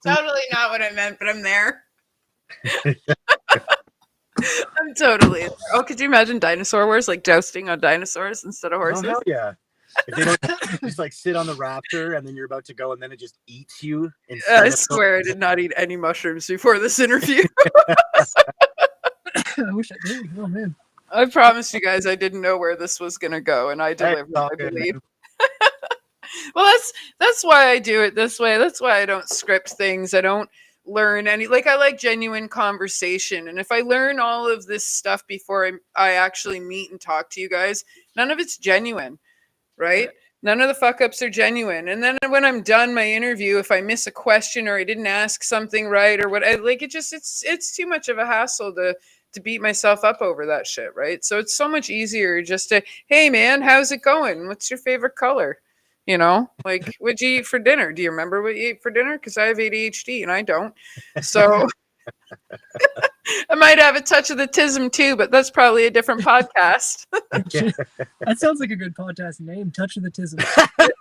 Totally not what I meant, but I'm there. I'm totally there. Oh, could you imagine Dinosaur Wars, like jousting on dinosaurs instead of horses? Oh, hell yeah. If they don't just like sit on the raptor and then you're about to go and then it just eats you. I swear I did not eat any mushrooms before this interview. I wish I did. Oh man. I promised you guys I didn't know where this was going to go, and I delivered, I believe. Well, that's why I do it this way. That's why I don't script things. I don't learn any. Like, I like genuine conversation, and if I learn all of this stuff before I actually meet and talk to you guys, none of it's genuine, right? None of the fuck ups are genuine. And then when I'm done my interview, if I miss a question or I didn't ask something right or what, it's too much of a hassle to beat myself up over that shit, right? So it's so much easier just to, hey man, how's it going? What's your favorite color? You know, like, what'd you eat for dinner? Do you remember what you ate for dinner? Because I have ADHD and I don't. So I might have a touch of the tism too, but that's probably a different podcast. That sounds like a good podcast name, Touch of the Tism.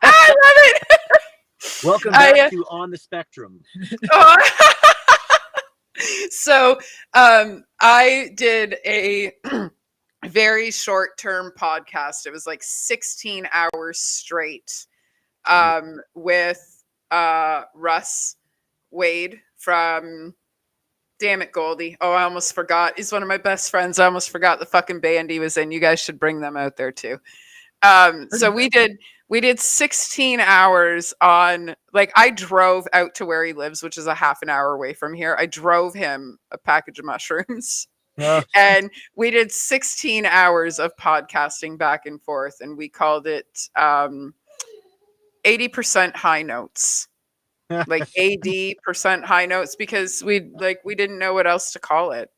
I love it. Welcome back to On the Spectrum. So I did a very short-term podcast. It was like 16 hours straight with Russ Wade from damn it, Goldie. Oh, I almost forgot. He's one of my best friends. I almost forgot the fucking band he was in. You guys should bring them out there too. So we did 16 hours on, like, I drove out to where he lives, which is a half an hour away from here. I drove him a package of mushrooms. Yeah. And we did 16 hours of podcasting back and forth, and we called it 80% high notes. Like 80% high notes, because we didn't know what else to call it.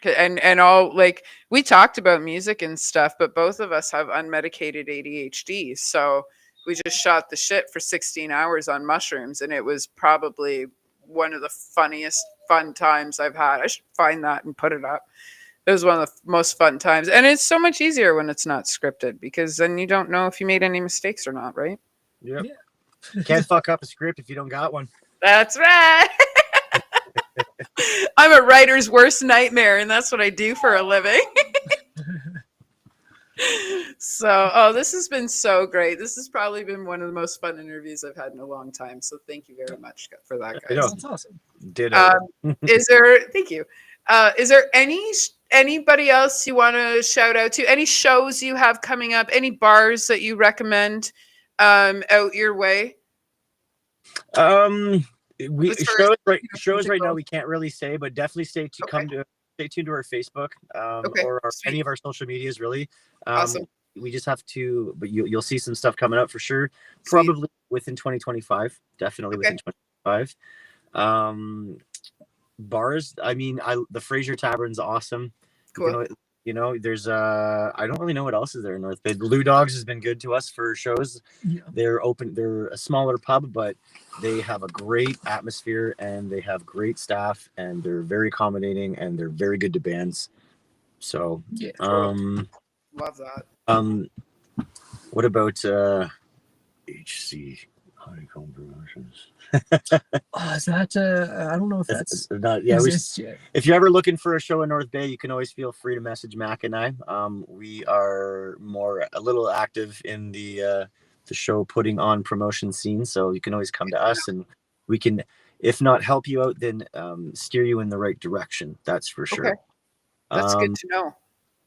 And all, like, we talked about music and stuff, but both of us have unmedicated ADHD, so we just shot the shit for 16 hours on mushrooms, and it was probably one of the funniest fun times I've had. I should find that and put it up. It was one of the most fun times, and it's so much easier when it's not scripted, because then you don't know if you made any mistakes or not, right? Yep. Yeah. Can't fuck up a script if you don't got one. That's right. I'm a writer's worst nightmare, and that's what I do for a living. So, this has been so great. This has probably been one of the most fun interviews I've had in a long time. So thank you very much for that, guys. That's awesome. Ditto. Thank you. Is there anybody else you want to shout out to? Any shows you have coming up? Any bars that you recommend out your way? Shows right now we can't really say, but definitely stay tuned to our Facebook or any of our social medias. Really, awesome. We just have to, but you'll see some stuff coming up for sure. Probably within 2025. Definitely within 2025. Bars. I mean, the Fraser Tavern's awesome. Cool. There's I don't really know what else is there in North Bay. Blue Dogs has been good to us for shows. Yeah. They're open. They're a smaller pub, but they have a great atmosphere and they have great staff and they're very accommodating and they're very good to bands. So love that. What about HC Honeycomb Promotions? Is that I don't know if that's not. Yeah, if you're ever looking for a show in North Bay, you can always feel free to message Mac and I. We are a little active in the show putting on promotion scene, so you can always come to us and we can, if not help you out, then steer you in the right direction. That's for sure. Okay. That's good to know.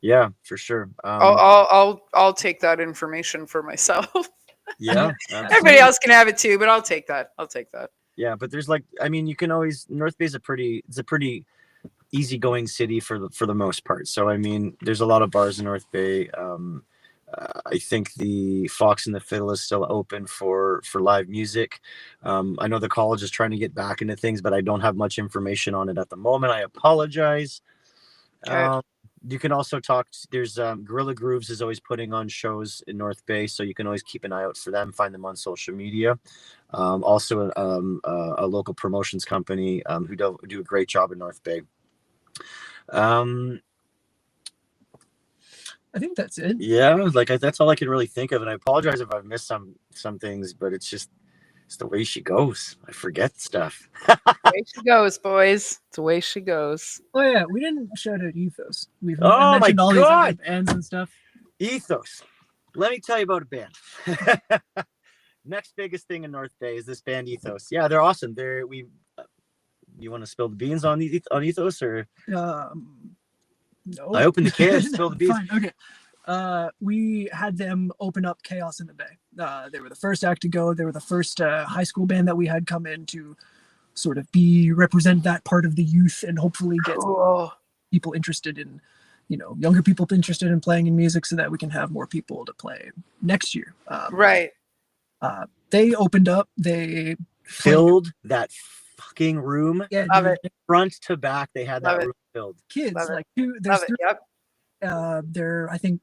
Yeah, for sure. I'll take that information for myself. Yeah, everybody else can have it too, but I'll take that. Yeah, but there's you can always, North Bay is a pretty easygoing city for the most part. So I mean, there's a lot of bars in North Bay. I think the Fox and the Fiddle is still open for live music. I know the college is trying to get back into things, but I don't have much information on it at the moment. I apologize. Okay. You can also there's Gorilla Grooves is always putting on shows in North Bay, so you can always keep an eye out for them, find them on social media. Also a local promotions company who do a great job in North Bay. I think that's it. Yeah, that's all I can really think of, and I apologize if I've missed some things, but it's the way she goes. I forget stuff. The way she goes, boys. It's the way she goes. Oh yeah, we didn't shout out Ethos. We've mentioned all these other bands and stuff. Ethos. Let me tell you about a band. Next biggest thing in North Bay is this band Ethos. Yeah, they're awesome. You want to spill the beans on Ethos or? No. I opened the can. Spill the beans. Fine. Okay. We had them open up Chaos in the Bay. They were the first act to go. They were the first high school band that we had come in to sort of represent that part of the youth and hopefully get people interested in, younger people interested in playing in music so that we can have more people to play next year. Right. They opened up. They filled that fucking room. Yeah, front to back. They had that room filled. Kids, they're I think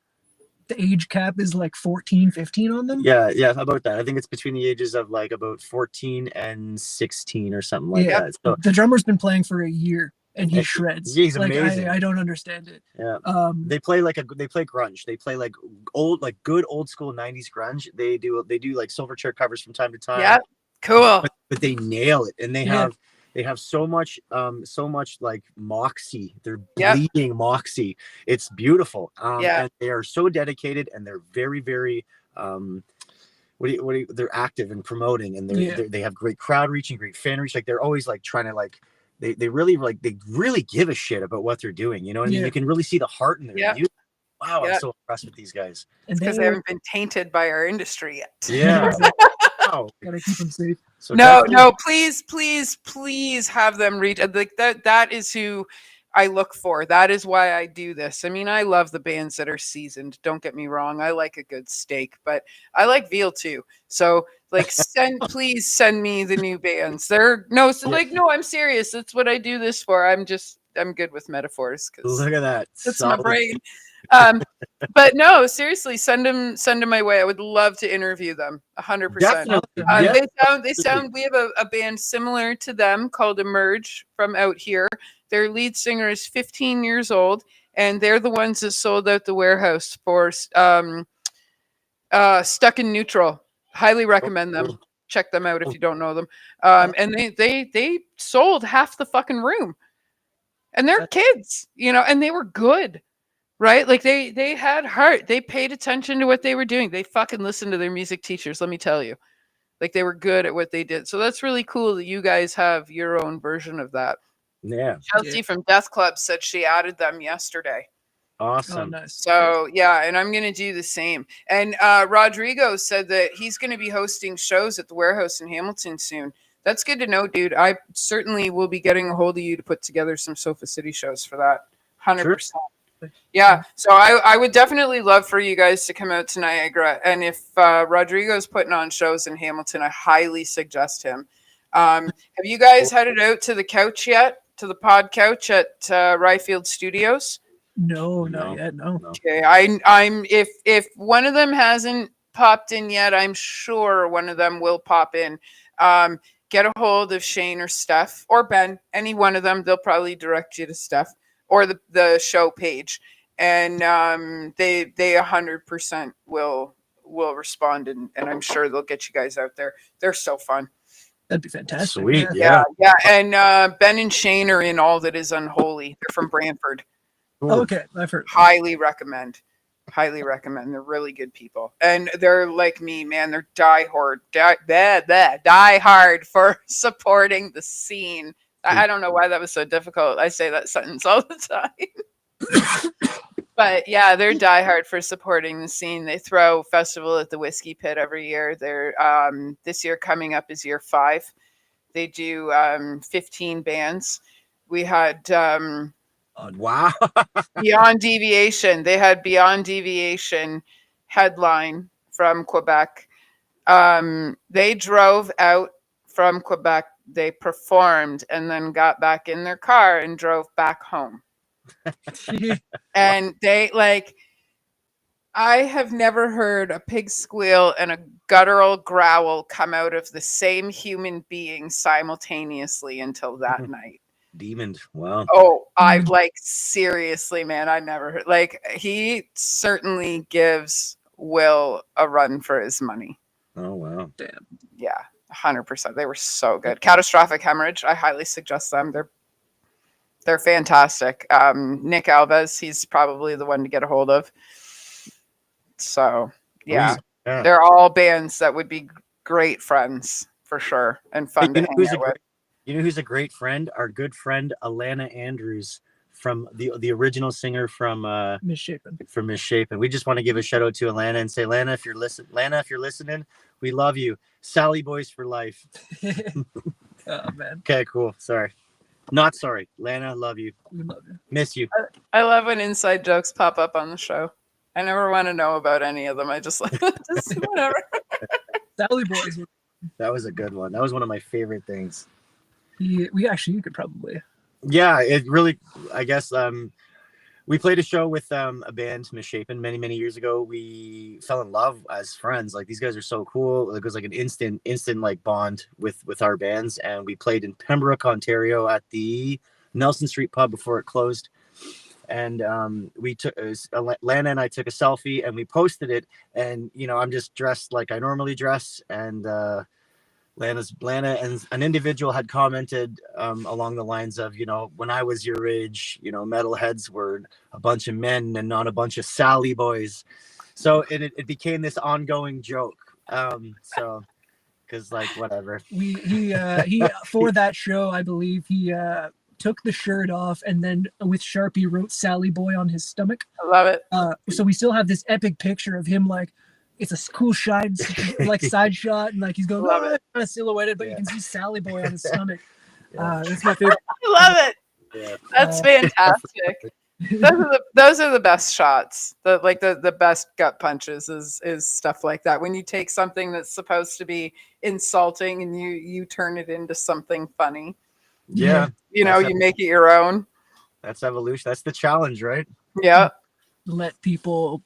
the age cap is 14, 15 on them. Yeah, about that. I think it's between the ages of about 14 and 16 or something like that. So the drummer's been playing for a year and he shreds. He's amazing. I don't understand it. Yeah. They play they play grunge. They play good old school 90s grunge. They do Silverchair covers from time to time. Yeah. Cool. But they nail it, and they have They have so much like moxie. They're Yep. bleeding moxie. It's beautiful. Yeah. And they are so dedicated, and they're very, very they're active in promoting, and they have great crowd reaching, great fan reach. Like they're always like trying to like they really give a shit about what they're doing. You know what I mean? You can really see the heart in their music. Wow, I'm so impressed with these guys. It's because they haven't been tainted by our industry yet. Yeah. Wow. Gotta keep them safe. So no, please have them reach like that. That is who I look for. That is why I do this. I mean, I love the bands that are seasoned. Don't get me wrong. I like a good steak, but I like veal too. So like please send me the new bands. No, I'm serious. That's what I do this for. I'm good with metaphors because look at that. That's my brain. But no, seriously, send them my way. I would love to interview them 100%. They sound, we have a band similar to them called Emerge from out here. Their lead singer is 15 years old, and they're the ones that sold out the Warehouse for Stuck in Neutral. Highly recommend them. Check them out if you don't know them. And they sold half the fucking room. And they're kids, and they were good. Right? Like they had heart. They paid attention to what they were doing. They fucking listened to their music teachers, let me tell you. Like they were good at what they did. So that's really cool that you guys have your own version of that. Yeah. Chelsea from Death Club said she added them yesterday. Awesome. Oh, nice. So yeah, and I'm gonna do the same. And Rodrigo said that he's gonna be hosting shows at the Warehouse in Hamilton soon. That's good to know, dude. I certainly will be getting a hold of you to put together some Sofa City shows for that. 100%. Sure. Yeah, so I would definitely love for you guys to come out to Niagara. And if Rodrigo's putting on shows in Hamilton, I highly suggest him. Have you guys headed out to the couch yet? To the pod couch at Ryfield Studios? No, not yet. No. Okay, I'm if one of them hasn't popped in yet, I'm sure one of them will pop in. Get a hold of Shane or Steph or Ben, any one of them. They'll probably direct you to Steph or the show page, and they 100% will respond, and I'm sure they'll get you guys out there. They're so fun. That'd be fantastic. Sweet, yeah. And Ben and Shane are in All That Is Unholy. They're from Brantford. Cool. Okay, I've heard. Highly recommend. They're really good people, and they're like me, man. They're die hard for supporting the scene. I don't know why that was so difficult. I say that sentence all the time. But yeah, they're diehard for supporting the scene. They throw festival at the Whiskey Pit every year. They're this year coming up is year 5. They do 15 bands. We had wow. Beyond Deviation. They had Beyond Deviation headline from Quebec. They drove out from Quebec. They performed and then got back in their car and drove back home. And they I have never heard a pig squeal and a guttural growl come out of the same human being simultaneously until that night. Demon. Wow. Oh, I seriously, man, I never heard. He certainly gives Will a run for his money. Oh, wow. Damn. Yeah. 100%. They were so good. Catastrophic Hemorrhage. I highly suggest them. They're fantastic. Nick Alves, he's probably the one to get a hold of. So yeah, they're all bands that would be great friends for sure and fun to hang out with. You know who's a great friend? Our good friend Alana Andrews, from the original singer from Misshapen. From Misshapen. We just want to give a shout out to Alana and say, Lana, if you're listening, we love you. Sally Boys for life. Oh man. Okay, cool. Sorry. Not sorry. Lana, love you. We love you. Miss you. I love when inside jokes pop up on the show. I never want to know about any of them. I just whatever. Sally Boys. That was a good one. That was one of my favorite things. You could probably. Yeah, it really, I guess, we played a show with a band, Misshapen, many years ago. We fell in love as friends. Like, these guys are so cool. It was like an instant like bond with our bands. And we played in Pembroke, Ontario at the Nelson Street pub before it closed. And we took Lana and I took a selfie and we posted it. And I'm just dressed like I normally dress, and Lana and an individual had commented along the lines of, when I was your age, metalheads were a bunch of men and not a bunch of Sally boys. So it became this ongoing joke. So because whatever. He for that show, I believe he took the shirt off and then with Sharpie wrote Sally Boy on his stomach. I love it. So we still have this epic picture of him it's a cool side shot and he's going kind of silhouetted, but you can see Sally Boy on his stomach. That's my favorite. I love it. Yeah. That's fantastic. Those are the best shots. The best gut punches is stuff like that. When you take something that's supposed to be insulting and you turn it into something funny. Yeah. You make it your own. That's evolution. That's the challenge, right? Yeah. Let people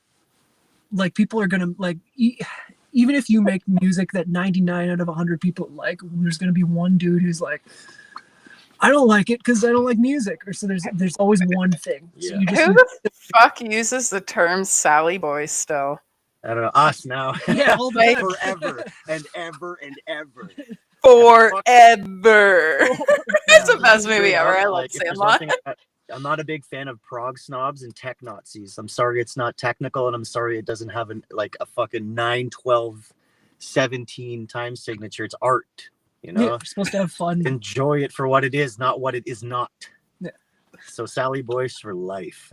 are gonna even if you make music that 99 out of 100 people like, there's gonna be one dude who's like, I don't like it because I don't like music. Or so there's always one thing. Yeah. So Who the fuck uses the term Sally Boy still? I don't know. Us now. Yeah, all the time. Forever and ever and ever. Forever. It's the best movie ever. I love Sandlot. I'm not a big fan of prog snobs and tech Nazis. I'm sorry it's not technical, and I'm sorry it doesn't have a fucking 9, 12, 17 time signature. It's art, Yeah, you're supposed to have fun. Enjoy it for what it is, not what it is not. Yeah. So Sally Boys for life.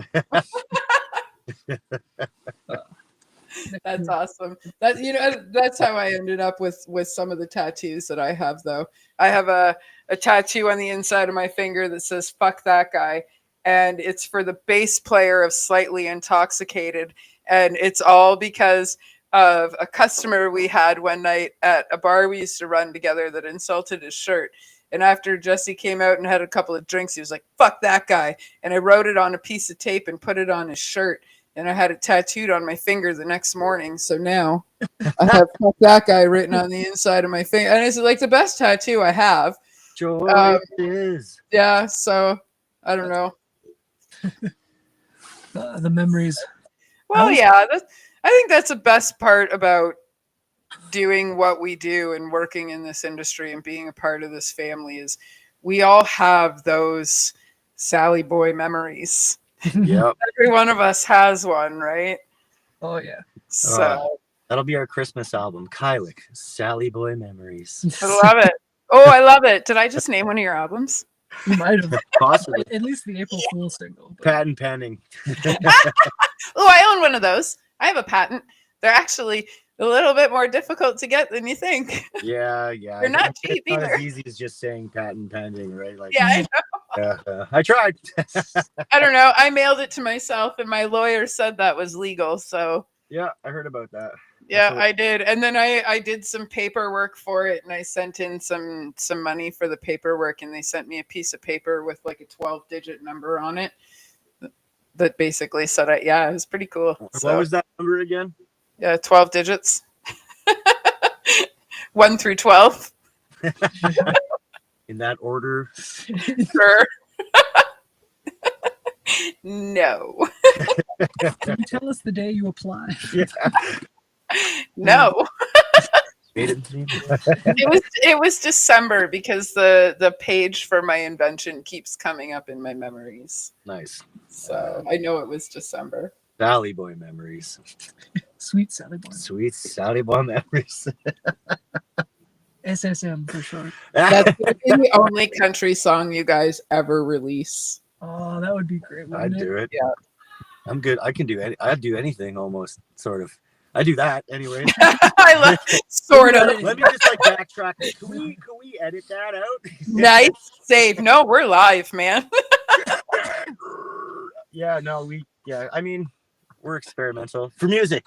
That's awesome. That's how I ended up with some of the tattoos that I have, though. I have a tattoo on the inside of my finger that says "fuck that guy," and it's for the bass player of Slightly Intoxicated, and it's all because of a customer we had one night at a bar we used to run together that insulted his shirt. And after Jesse came out and had a couple of drinks, he was like, "Fuck that guy," and I wrote it on a piece of tape and put it on his shirt. And I had it tattooed on my finger the next morning. So now I have "fuck that guy" written on the inside of my finger. And it's the best tattoo I have. Choices. Yeah. So I don't know. The memories. Well, yeah. I think that's the best part about doing what we do and working in this industry and being a part of this family is we all have those Sally Boy memories. Yep. Every one of us has one, right? Oh yeah. So that'll be our Christmas album, Kylik, Sally Boy Memories. I love it. Oh, I love it. Did I just name one of your albums? You might have. Possibly. At least the April Fool's single. But... Patent pending. Oh, I own one of those. I have a patent. They're actually a little bit more difficult to get than you think. Yeah. They're not cheap it's either. not as easy as just saying patent pending, right? Yeah, I know. I tried. I don't know. I mailed it to myself, and my lawyer said that was legal. So yeah, I heard about that. yeah, I did. And then I did some paperwork for it, and I sent in some money for the paperwork, and they sent me a piece of paper with like a 12-digit number on it that basically said it. Yeah, it was pretty cool. What was that number again? Yeah, 12 digits. 1 through 12. In that order? Sure. No. Can you tell us the day you apply? Yeah. No. It was December because the page for my invention keeps coming up in my memories. Nice. So I know it was December. Sally Boy memories. Sweet Sally Boy. Sweet Sally Boy memories. SSM for sure. That's the only country song you guys ever release. Oh, that would be great. I'd do it. Yeah. I'm good. I'd do anything almost, sort of. I do that anyway. I love sort of. Let me just backtrack. Can we edit that out? Nice save. No, we're live, man. Yeah, no, I mean, we're experimental for music.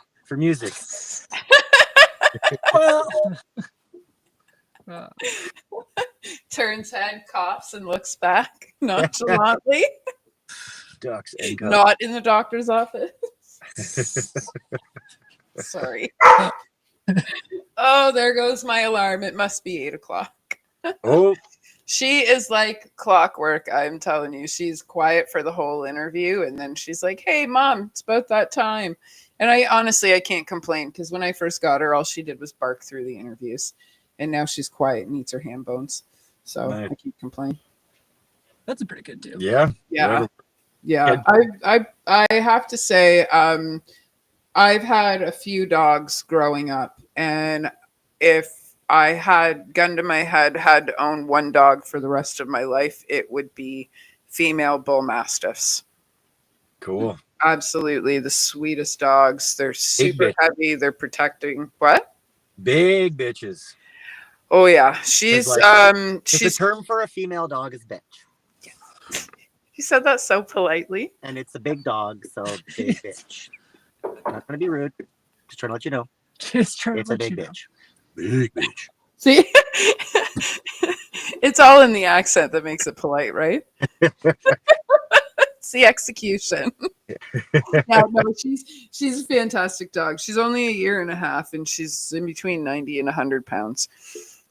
Well, Turns head, coughs, and looks back nonchalantly. Ducks and goats. Not in the doctor's office. Sorry. Oh, there goes my alarm. It must be 8:00. Oh. She is like clockwork, I'm telling you. She's quiet for the whole interview, and then she's like, "Hey, Mom, it's about that time." And I honestly can't complain because when I first got her, all she did was bark through the interviews. and now she's quiet and eats her ham bones. So Nice. I can't complain. That's a pretty good deal. Yeah. Yeah. Whatever. Yeah. I have to say, I've had a few dogs growing up, and if I had gun to my head, had to own one dog for the rest of my life, it would be female bull mastiffs. Cool. Absolutely the sweetest dogs. They're super bitch. heavy. They're protecting what? Big bitches. Oh yeah. She's the she's term for a female dog is bitch. you said that so politely. And it's a big dog, so big bitch. I'm not gonna be rude. Just trying to let you know. Just trying It's to a let big you know. bitch. Big bitch. See? It's all in the accent that makes it polite, right? It's the execution. No, she's a fantastic dog. She's only a year and a half, and she's in between 90 and 100 pounds.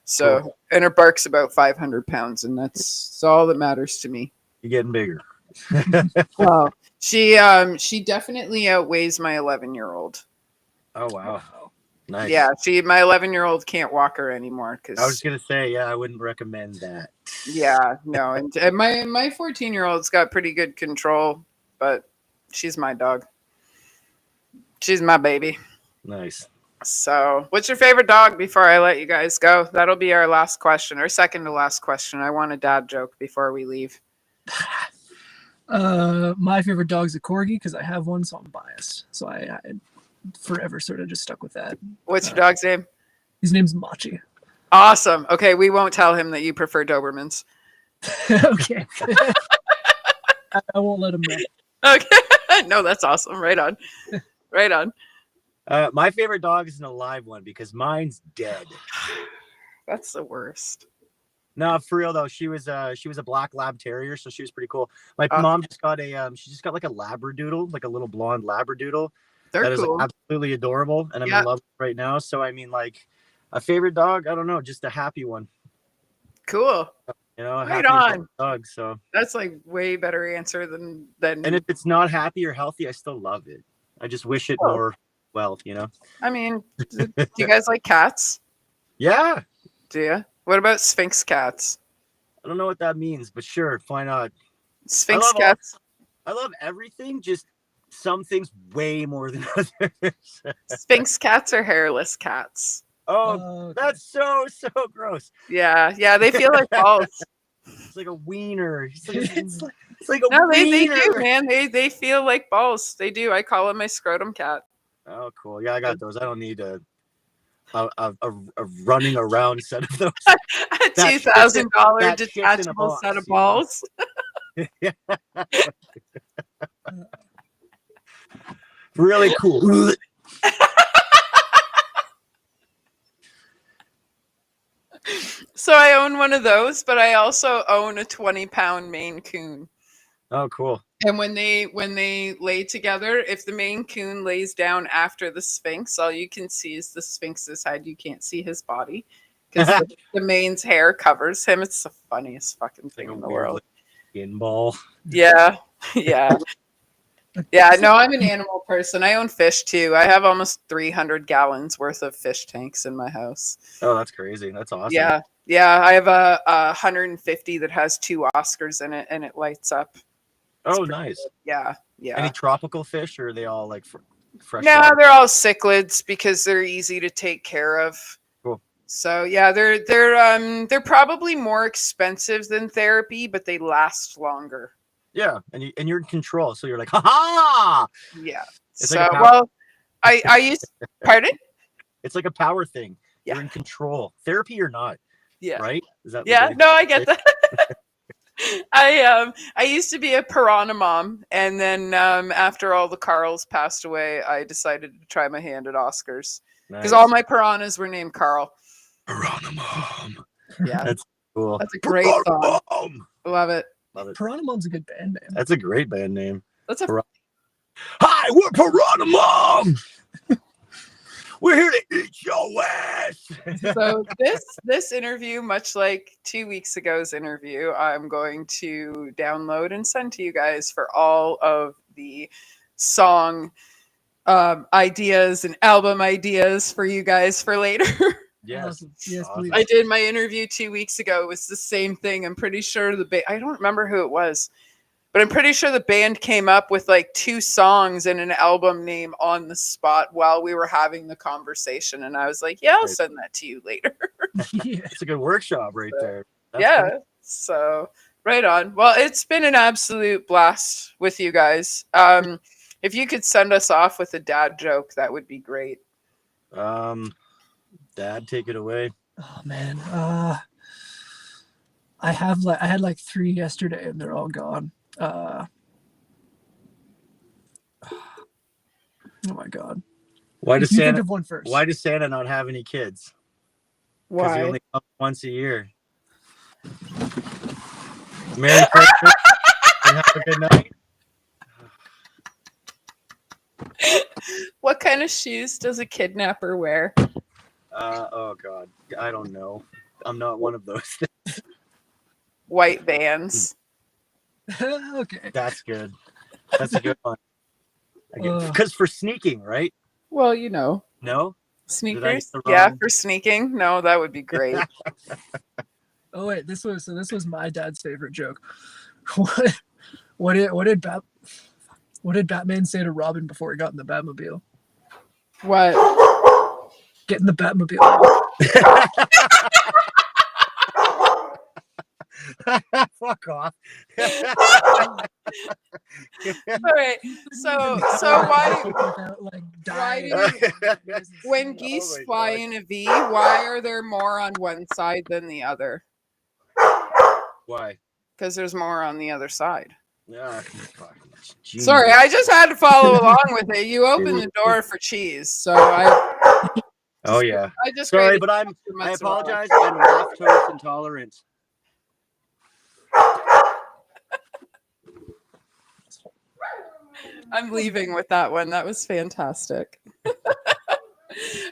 So, Cool. and her bark's about 500 pounds, and that's all that matters to me. You're getting bigger. Well, she definitely outweighs my 11-year-old. Oh wow. Nice. Yeah, my 11-year-old can't walk her anymore because I was gonna say, yeah, I wouldn't recommend that. yeah, no, and my 14-year-old's got pretty good control, but she's my dog. She's my baby. Nice. So, what's your favorite dog before I let you guys go? That'll be our last question, or second to last question. I want a dad joke before we leave. My favorite dog's a corgi because I have one, so I'm biased. So I forever sort of just stuck with that. What's your dog's name? His name's Machi. Awesome. Okay, we won't tell him that you prefer Dobermans. Okay. I won't let him know. Okay. No, that's awesome. Right on. Right on. My favorite dog is an alive one because mine's dead. That's the worst. No, for real though, she was a black lab terrier, so she was pretty cool. My Awesome. mom just got like a labradoodle, like a little blonde labradoodle. They're That is cool. like, absolutely adorable, and I'm Yeah. in love with it right now. So I mean, like a favorite dog, I don't know, just a happy one. Cool. You know, a Right happy on. dog. So That's like way better answer than and if it's not happy or healthy, I still love it. I just wish it Oh. more well, you know. I mean, do you guys like cats? Yeah, Do you? What about Sphinx cats? I don't know what that means, but sure, why not? Sphinx love all- cats. I love everything, just some things way more than others. Sphinx cats are hairless cats. Oh, Okay. that's so gross. Yeah, they feel like balls. It's like a wiener. It's like, It's it's like a No, they wiener. do, man. They feel like balls. They do. I call him my scrotum cat. Oh, cool. Yeah, I got those. I don't need a running around set of those. A That $2,000 that shit's in a detachable box, set of you know? balls. Really cool. So I own one of those, but I also own a 20-pound Maine Coon. Oh, cool. And when they lay together, if the Maine Coon lays down after the Sphinx, all you can see is the Sphinx's head. You can't see his body because the Maine's hair covers him. It's the funniest fucking thing in the world. Skin ball. Yeah, yeah. Yeah, no, I'm an animal person. I own fish too. I have almost 300 gallons worth of fish tanks in my house. Oh, that's crazy. That's awesome. Yeah. I have a 150 that has 2 Oscars in it, and it lights up. Oh, nice. Good. Yeah. Any tropical fish, or are they all like fresh? No, water? they're all cichlids because they're easy to take care of. Cool. So yeah, they're probably more expensive than therapy, but they last longer. Yeah, and you're in control, so you're like, ha ha. Yeah. It's So like a power- well, I used. Pardon? It's like a power thing. Yeah. You're in control. Therapy or not, Yeah. right? Is that Yeah. like No, I get that. I used to be a piranha mom, and then after all the Carls passed away, I decided to try my hand at Oscars because all my piranhas were named Carl. Piranha Mom. Yeah, That's cool. that's a great Piranha song. Mom. Love it. Love it. Piranha Mom's a good band name. That's a great band name. That's a Hi, we're Piranha Mom. We're here to eat your ass. So this interview, much like 2 weeks ago's interview, I'm going to download and send to you guys for all of the song ideas and album ideas for you guys for later. Yes. Awesome. Yes, Awesome. please. I did my interview 2 weeks ago. It was the same thing. I'm pretty sure I don't remember who it was, but I'm pretty sure the band came up with like 2 songs and an album name on the spot while we were having the conversation. And I was like, yeah, I'll send that to you later. Yeah. It's a good workshop right there. That's Yeah. cool. So right on. Well, it's been an absolute blast with you guys. If you could send us off with a dad joke, that would be great. Dad, take it away. Oh man. I had like 3 yesterday and they're all gone. Oh my god. Why does You think Santa? of one first. Why does Santa not have any kids? Because he Why? only comes once a year. Merry Christmas and have a good night. What kind of shoes does a kidnapper wear? Oh God, I don't know. I'm not one of those. White Vans. Okay. That's good. That's a good one. Uh. Because for sneaking, right? Well, you know, No. sneakers. the Yeah, wrong- for sneaking. No, that would be great. Oh wait, this was my dad's favorite joke. What did Batman say to Robin before he got in the Batmobile? What? Get in the Batmobile. Fuck off. All right. So why Without, like, dying. when Oh geese my fly God. in a V, why are there more on one side than the other? Why? Because there's more on the other side. Yeah. Genius. Sorry, I just had to follow along with it. You opened the door for cheese, so Oh yeah. I just Sorry, grated but I mozzarella. apologize. I'm lactose intolerant. I'm leaving with that one. That was fantastic.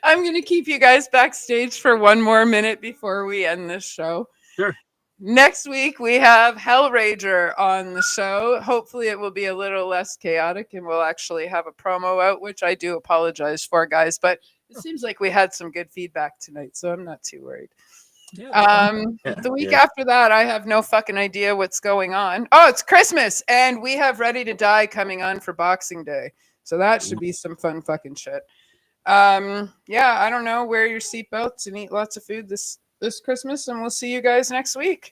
I'm going to keep you guys backstage for one more minute before we end this show. Sure. Next week, we have Hellrager on the show. Hopefully, it will be a little less chaotic and we'll actually have a promo out, which I do apologize for, guys. But it seems like we had some good feedback tonight, so I'm not too worried. The week after that, I have no fucking idea what's going on. Oh, it's Christmas, and we have Ready to Die coming on for Boxing Day, so that should be some fun fucking shit. Yeah, I don't know. Wear your seatbelts and eat lots of food this Christmas, and we'll see you guys next week.